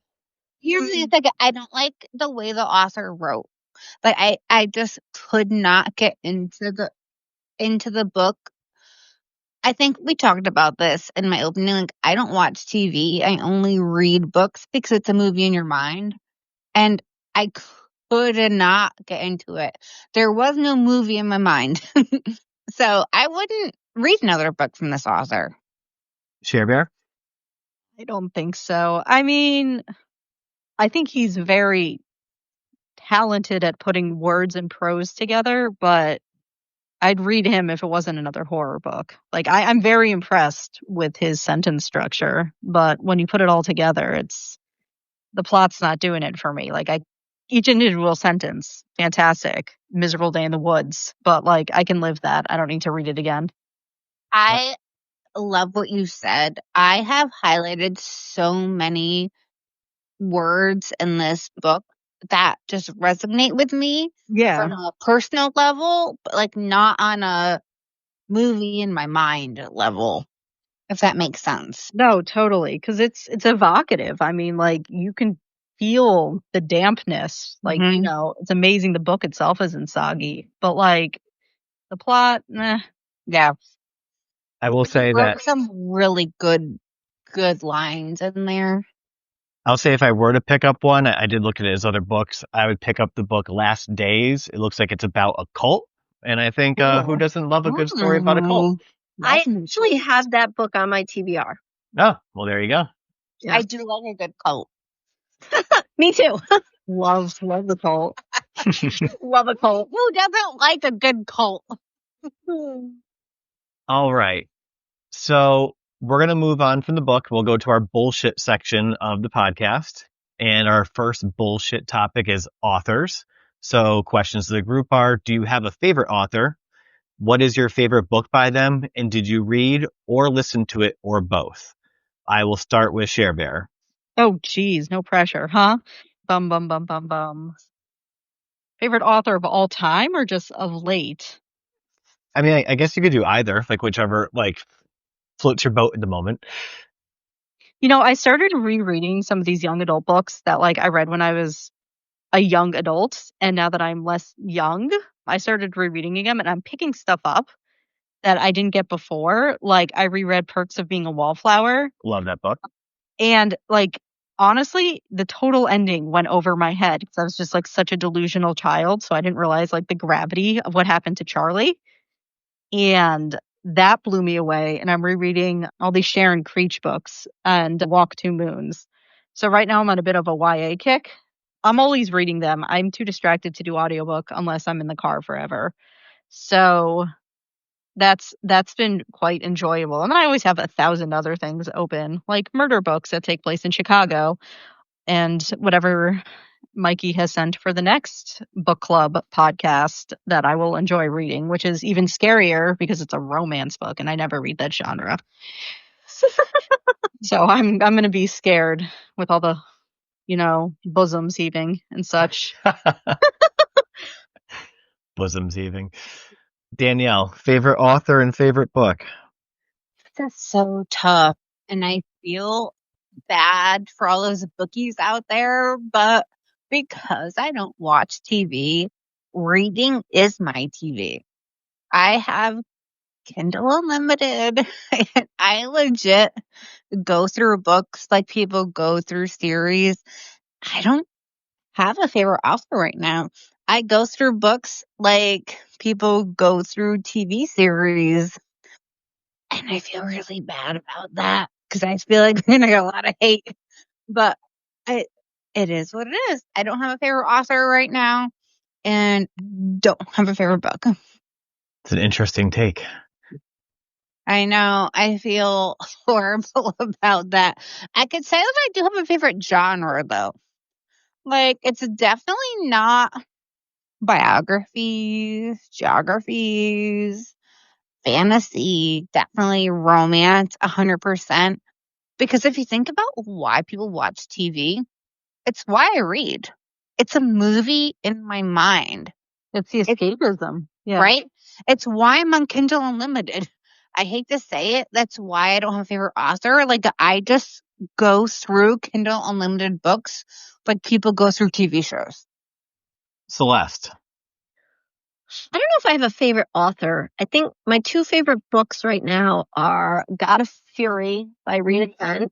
Here's the thing. I don't like the way the author wrote. Like I just could not get into the book. I think we talked about this in my opening. Like, I don't watch TV. I only read books because it's a movie in your mind. And I could not get into it. There was no movie in my mind. So I wouldn't read another book from this author. SharBear? I don't think so. I mean, I think he's very talented at putting words and prose together, but I'd read him if it wasn't another horror book. Like I'm very impressed with his sentence structure, but when you put it all together, the plot's not doing it for me. Like each individual sentence, fantastic. Miserable day in the woods, but like I can live that. I don't need to read it again. I love what you said. I have highlighted so many words in this book that just resonate with me Yeah. from a personal level, but like not on a movie in my mind level, if that makes sense. No, totally, because it's evocative. I mean, like you can feel the dampness. Like it's amazing. The book itself isn't soggy, but like the plot, Yeah. I will say There that were some really good lines in there. I'll say if I were to pick up one, I did look at his other books. I would pick up the book Last Days. It looks like it's about a cult, and I think who doesn't love a good story about a cult? I actually have that book on my TBR. Oh, well, there you go. Yeah. I do love a good cult. Me too. love the cult. Love a cult. Who doesn't like a good cult? All right. So we're going to move on from the book. We'll go to our bullshit section of the podcast. And our first bullshit topic is authors. So questions to the group are, do you have a favorite author? What is your favorite book by them? And did you read or listen to it or both? I will start with SharBear. Oh, geez, no pressure, huh? Bum, bum, bum, bum, bum. Favorite author of all time or just of late? I mean, I guess you could do either, like whichever, like floats your boat at the moment. I started rereading some of these young adult books that like I read when I was a young adult, and now that I'm less young, I started rereading again, and I'm picking stuff up that I didn't get before. Like I reread Perks of Being a Wallflower, Love that book. and like honestly, the total ending went over my head because I was just like such a delusional child, so I didn't realize like the gravity of what happened to Charlie. And that blew me away. And I'm rereading all these Sharon Creech books and Walk Two Moons. So right now I'm on a bit of a YA kick. I'm always reading them. I'm too distracted to do audiobook unless I'm in the car forever. So that's been quite enjoyable. And I always have 1,000 other things open, like murder books that take place in Chicago and whatever Mikey has sent for the next book club podcast that I will enjoy reading, which is even scarier because it's a romance book and I never read that genre. So I'm going to be scared with all the, bosoms heaving and such. Bosoms heaving. Danielle, favorite author and favorite book? That's so tough. And I feel bad for all those bookies out there, but because I don't watch TV, reading is my TV. I have Kindle Unlimited. I legit go through books like people go through series. I don't have a favorite author right now. I go through books like people go through TV series. And I feel really bad about that because I feel like we're going to get a lot of hate. But it is what it is. I don't have a favorite author right now and don't have a favorite book. It's an interesting take. I know. I feel horrible about that. I could say that I do have a favorite genre, though. Like, it's definitely not biographies, geographies, fantasy, definitely romance, 100%. Because if you think about why people watch TV, it's why I read. It's a movie in my mind. It's the escapism. Yeah. Right? It's why I'm on Kindle Unlimited. I hate to say it. That's why I don't have a favorite author. Like, I just go through Kindle Unlimited books like people go through TV shows. Celeste. I don't know if I have a favorite author. I think my two favorite books right now are God of Fury by Rita Kent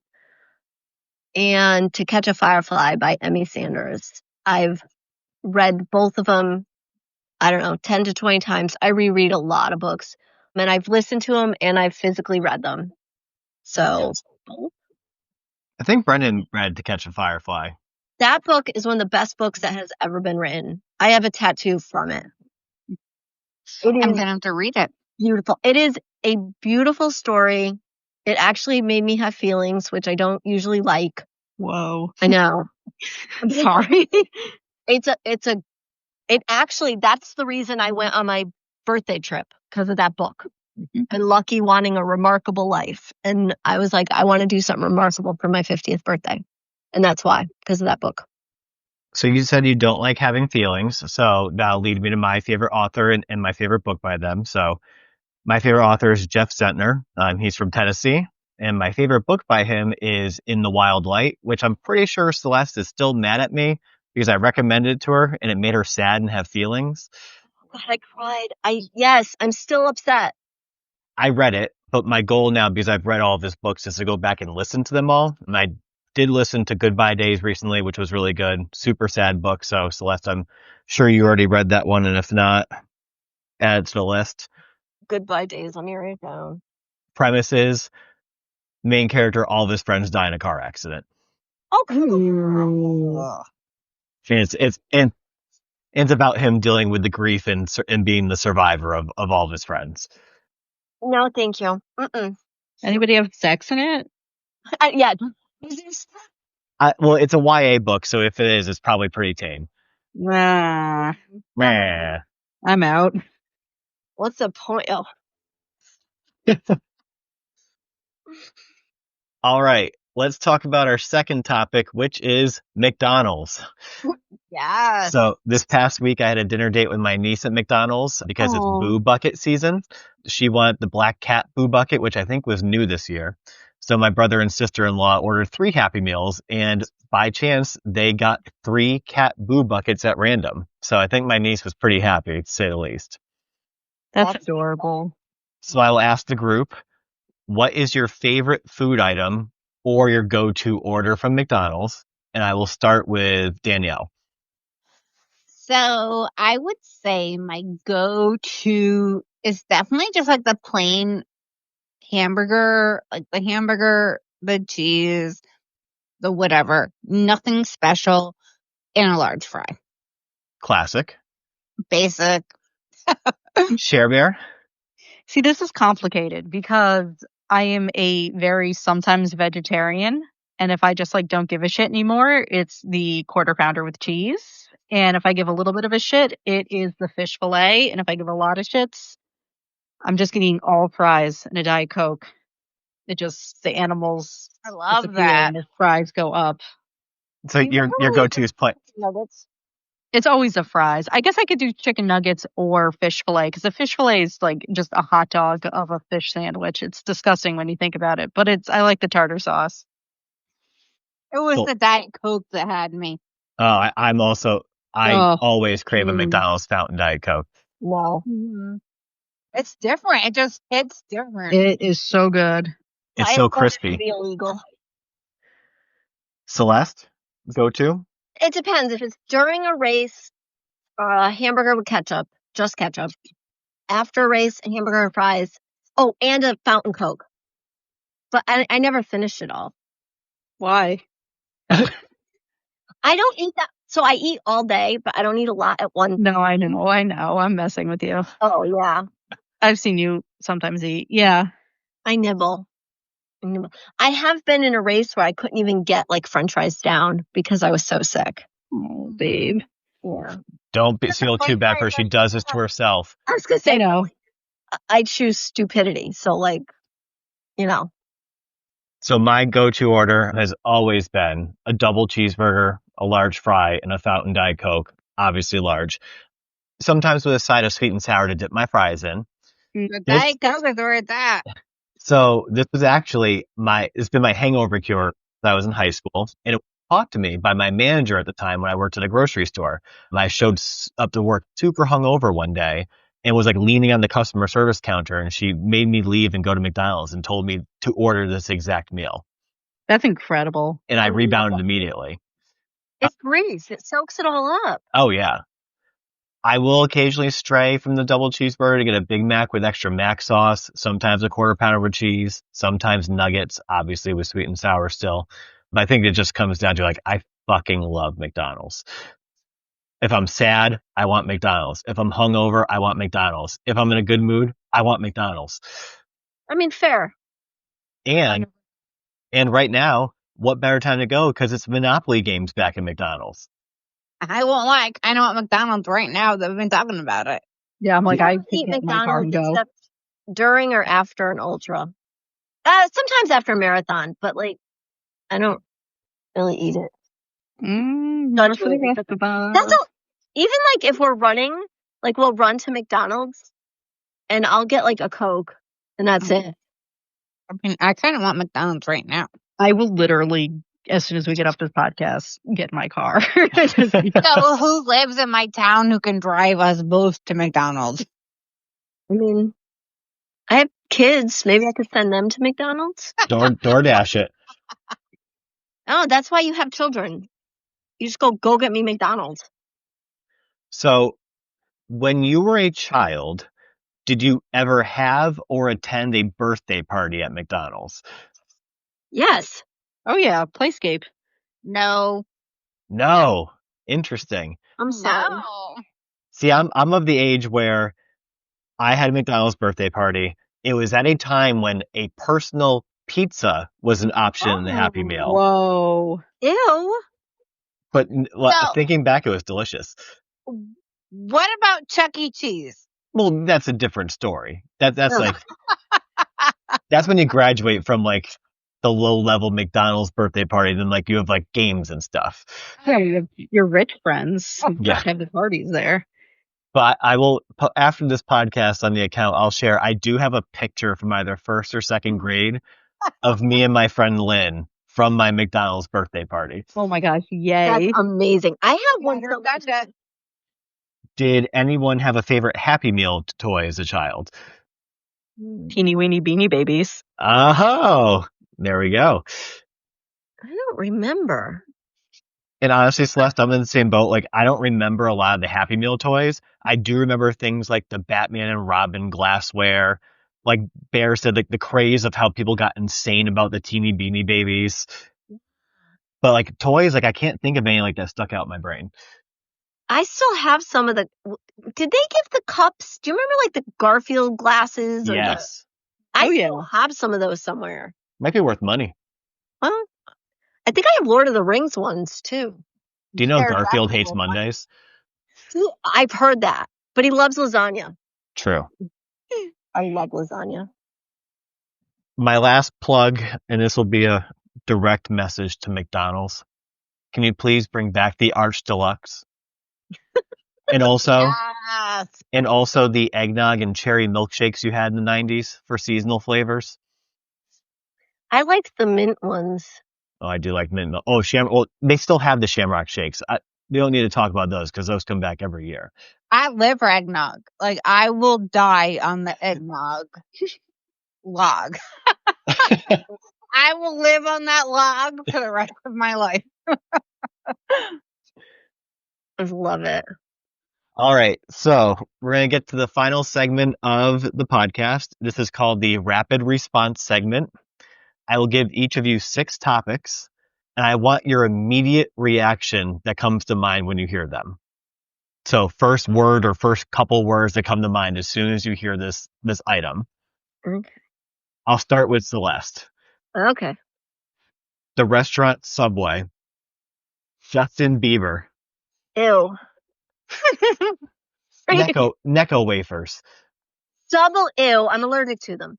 and To Catch a Firefly by Emmy Sanders. I've read both of them, 10 to 20 times. I reread a lot of books, and I've listened to them and I've physically read them. So I think Brendan read To Catch a Firefly. that book is one of the best books that has ever been written. I have a tattoo from it. I'm going to have to read it. Beautiful. It is a beautiful story. It actually made me have feelings, which I don't usually like. Whoa. I know. I'm sorry. It actually, that's the reason I went on my birthday trip, because of that book. And Lucky wanting a remarkable life. And I was like, I want to do something remarkable for my 50th birthday. And that's why, because of that book. So you said you don't like having feelings. So that'll lead me to my favorite author and my favorite book by them. So my favorite author is Jeff Zentner. He's from Tennessee. And my favorite book by him is In the Wild Light, which I'm pretty sure Celeste is still mad at me because I recommended it to her and it made her sad and have feelings. God, I cried. Yes, I'm still upset. I read it, but my goal now, because I've read all of his books, is to go back and listen to them all. And I did listen to Goodbye Days recently, which was really good. Super sad book. So Celeste, I'm sure you already read that one. And if not, add it to the list. Goodbye Days. Let me write it down. Premise is main character, all of his friends die in a car accident. Oh, cool. And it's about him dealing with the grief and being the survivor of all of his friends. No, thank you. Mm-mm. Anybody have sex in it? Yeah. Well, it's a YA book, so if it is, it's probably pretty tame. Nah, Meh. I'm out. What's the point? Oh. All right, let's talk about our second topic, which is McDonald's. Yes. So this past week, I had a dinner date with my niece at McDonald's because it's Boo Bucket season. She wanted the Black Cat Boo Bucket, which I think was new this year. So my brother and sister-in-law ordered 3 Happy Meals, and by chance, they got 3 Cat Boo Buckets at random. So I think my niece was pretty happy, to say the least. That's adorable. So I will ask the group, what is your favorite food item or your go-to order from McDonald's? And I will start with Danielle. So I would say my go-to is definitely just like the plain hamburger, like the hamburger, the cheese, the whatever. Nothing special, and a large fry. Classic. Basic. SharBear. See, this is complicated because I am a very sometimes vegetarian. And if I just like don't give a shit anymore, it's the quarter pounder with cheese. And if I give a little bit of a shit, it is the fish fillet. And if I give a lot of shits, I'm just getting all fries and a Diet Coke. The animals I love disappear that. and the fries go up. So your go-to is plain. Nuggets. It's always the fries. I guess I could do chicken nuggets or fish fillet because the fish fillet is like just a hot dog of a fish sandwich. It's disgusting when you think about it, but I like the tartar sauce. It was Cool. the Diet Coke that had me. I always crave a McDonald's fountain Diet Coke. No. Mm-hmm. It's different. It's different. It is so good. It's Diet so Coke should crispy. be illegal. Celeste, go-to? It depends. If it's during a race, a hamburger with ketchup, just ketchup. After a race, a hamburger and fries. Oh, and a fountain Coke. But I never finished it all. Why? I don't eat that. So I eat all day, but I don't eat a lot at once. No, I know. I'm messing with you. Oh, yeah. I've seen you sometimes eat. Yeah. I nibble. I have been in a race where I couldn't even get like French fries down because I was so sick. Oh, babe. Yeah. Don't feel too bad for her. She does this to herself. I was going to say, I know. I choose stupidity. So like, you know. So my go-to order has always been a double cheeseburger, a large fry, and a fountain Diet Coke, obviously large. Sometimes with a side of sweet and sour to dip my fries in. The Diet Coke is where it's at. So this was actually it's been my hangover cure when I was in high school. And it was taught to me by my manager at the time when I worked at a grocery store. And I showed up to work super hungover one day and was like leaning on the customer service counter. And she made me leave and go to McDonald's and told me to order this exact meal. That's incredible. And I rebounded immediately. It's grease. It soaks it all up. Oh, yeah. I will occasionally stray from the double cheeseburger to get a Big Mac with extra Mac sauce, sometimes a quarter pounder with cheese, sometimes nuggets, obviously with sweet and sour still. But I think it just comes down to like, I fucking love McDonald's. If I'm sad, I want McDonald's. If I'm hungover, I want McDonald's. If I'm in a good mood, I want McDonald's. I mean, fair. And right now, what better time to go? Because it's Monopoly games back at McDonald's. I won't like. I know at McDonald's right now that we've been talking about it. Yeah, I'm like, I I don't eat could get my car and McDonald's go. except during or after an ultra. Sometimes after a marathon, but like, I don't really eat it. Not for the rest of us. That's all. Even like if we're running, like we'll run to McDonald's, and I'll get like a Coke, and that's it. I mean, I kind of want McDonald's right now. I will literally, as soon as we get off this podcast, get in my car. So who lives in my town who can drive us both to McDonald's? I mean, I have kids. Maybe I could send them to McDonald's. DoorDash it. Oh, that's why you have children. You just go get me McDonald's. So, when you were a child, did you ever have or attend a birthday party at McDonald's? Yes. Oh yeah, Playscape. No. No. Interesting. I'm sorry. No. See, I'm of the age where I had a McDonald's birthday party. It was at a time when a personal pizza was an option in the Happy Meal. Whoa. Ew. But So- thinking back, it was delicious. What about Chuck E. Cheese? Well, that's a different story. That's like that's when you graduate from like the low level McDonald's birthday party, then like you have like games and stuff. Yeah, you have your rich friends who Yeah. have the parties there. But I will, after this podcast on the account, I'll share. I do have a picture from either first or second grade of me and my friend Lynn from my McDonald's birthday party. Oh my gosh, yay. That's amazing. I have one. Did anyone have a favorite Happy Meal toy as a child? Teeny weeny beanie babies. Oh, there we go. I don't remember. And honestly, Celeste, I'm in the same boat. Like, I don't remember a lot of the Happy Meal toys. I do remember things like the Batman and Robin glassware. Like Bear said, like the craze of how people got insane about the teeny beanie babies. But like toys, like I can't think of any like that stuck out in my brain. I still have some of the. Did they give the cups? Do you remember like the Garfield glasses? Or Yes. I Oh, yeah. still have some of those somewhere. Might be worth money. Well, I think I have Lord of the Rings ones too. Do you know They're Garfield definitely hates worth Mondays? I've heard that, but he loves lasagna. True. I love lasagna. My last plug, and this will be a direct message to McDonald's. Can you please bring back the Arch Deluxe? And also, Yes. the eggnog and cherry milkshakes you had in the 90s for seasonal flavors. I like the mint ones. Oh, I do like mint milk. Oh, well, they still have the Shamrock shakes. We don't need to talk about those because those come back every year. I live for eggnog. Like, I will die on the eggnog log. I will live on that log for the rest of my life. I love it. All right, so we're going to get to the final segment of the podcast. This is called the rapid response segment. I will give each of you 6 topics, and I want your immediate reaction that comes to mind when you hear them. So first word or first couple words that come to mind as soon as you hear this item. Okay. I'll start with Celeste. Okay. The restaurant Subway. Justin Bieber. Ew. Necco wafers. Double ew. I'm allergic to them.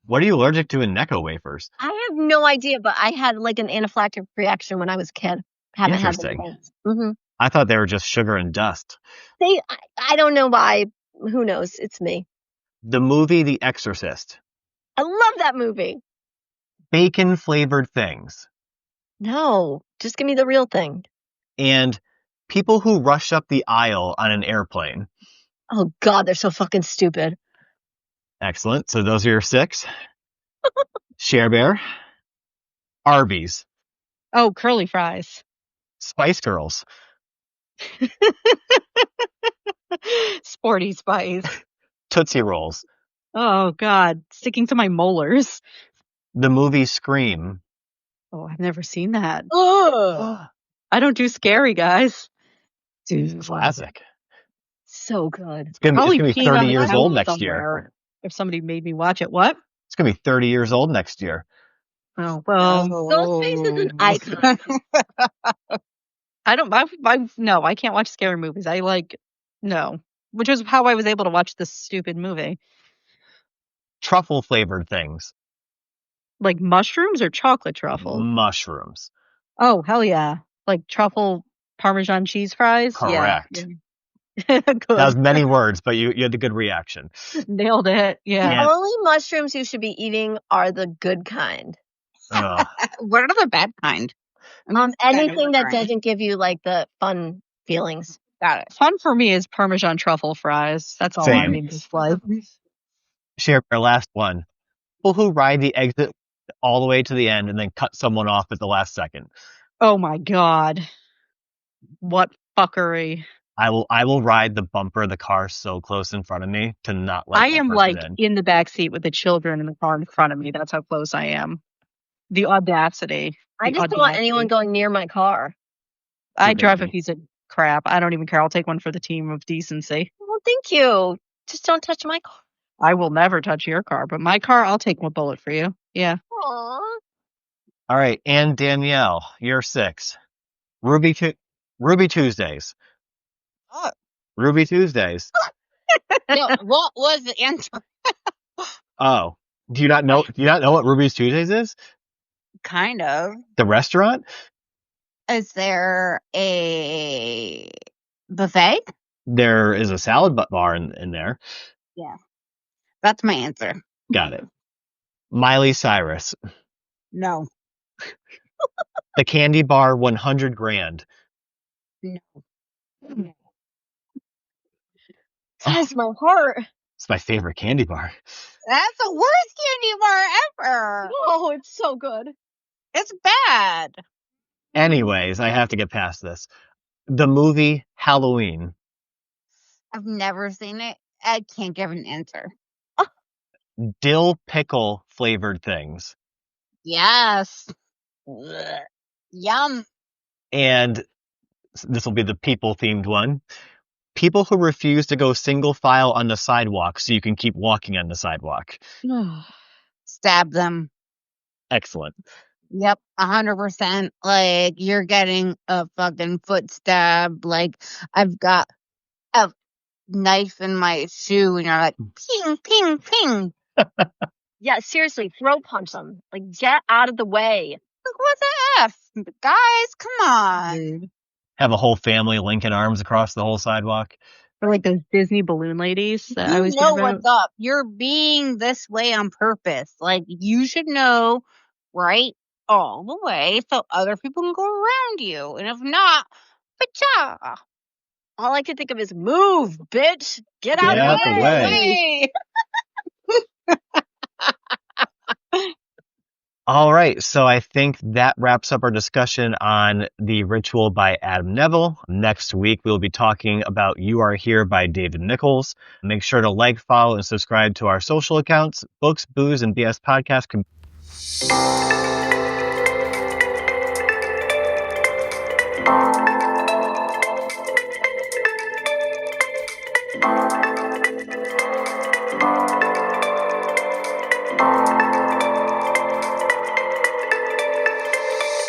What are you allergic to in Necco wafers? I have no idea, but I had like an anaphylactic reaction when I was a kid. Haven't had them Interesting. since. Mm-hmm. I thought they were just sugar and dust. I don't know why. Who knows? It's me. The movie The Exorcist. I love that movie. Bacon flavored things. No, just give me the real thing. And people who rush up the aisle on an airplane. Oh God, they're so fucking stupid. Excellent. So those are your 6. SharBear. Arby's. Oh, curly fries. Spice Girls. Sporty Spice. Tootsie Rolls. Oh, God. Sticking to my molars. The movie Scream. Oh, I've never seen that. Ugh. I don't do scary, guys. Classic. So good. It's gonna Probably be peeing 30 on the years couch old next somewhere year. if somebody made me watch it. What? It's gonna be 30 years old next year. Oh, well. Ghostface is an icon. I don't, no, I can't watch scary movies. No. Which is how I was able to watch this stupid movie. Truffle flavored things. Like mushrooms or chocolate truffles? Mushrooms. Oh, hell yeah. Like truffle Parmesan cheese fries? Correct. Yeah. That was Good. many words, but you had a good reaction. Nailed it. Yeah. Yeah. The only mushrooms you should be eating are the good kind. Ugh. What are the bad kind? Anything that doesn't give you like the fun feelings. Got it. Fun for me is Parmesan truffle fries. That's all I Same. mean. Just like, Share our last one. People who ride the exit all the way to the end and then cut someone off at the last second. oh my God. What fuckery. I will ride the bumper of the car so close in front of me to not let I that am person like in. in the back seat with the children in the car in front of me. That's how close I am. The audacity. I just don't want anyone going near my car. I drive a baby. piece of crap. I don't even care. I'll take one for the team of decency. Well, thank you. Just don't touch my car. I will never touch your car, but my car, I'll take one bullet for you. Yeah. Aww. All right, and Danielle, you're 6. Ruby Tuesdays. Oh. Ruby Tuesdays. No, what was the answer? Oh, do you not know what Ruby's Tuesdays is? Kind of. The restaurant? Is there a buffet? There is a salad bar in there. Yeah. That's my answer. Got it. Miley Cyrus. No. The candy bar 100 grand. No. That's my heart. It's my favorite candy bar. That's the worst candy bar ever. Oh, it's so good. It's bad. Anyways, I have to get past this. The movie Halloween. I've never seen it. I can't give an answer. Dill pickle flavored things. Yes. Ugh. Yum. And this will be the people themed one. People who refuse to go single file on the sidewalk so you can keep walking on the sidewalk. Stab them. Excellent. Yep, 100%. Like, you're getting a fucking foot stab. Like, I've got a knife in my shoe, and you're like, ping, ping, ping. Yeah, seriously, throw punch them. Like, get out of the way. Like, what the F? Guys, come on. Have a whole family linking arms across the whole sidewalk. Or like those Disney balloon ladies that I You was know about. what's up. You're being this way on purpose. Like, you should know, right, all the way so other people can go around you. And if not, pacha. All I can think of is move, bitch. Get out Get of out the the way. All right, so I think that wraps up our discussion on The Ritual by Adam Nevill. Next week, we'll be talking about You Are Here by David Nichols. Make sure to like, follow, and subscribe to our social accounts. Books, Booze, and BS Podcast can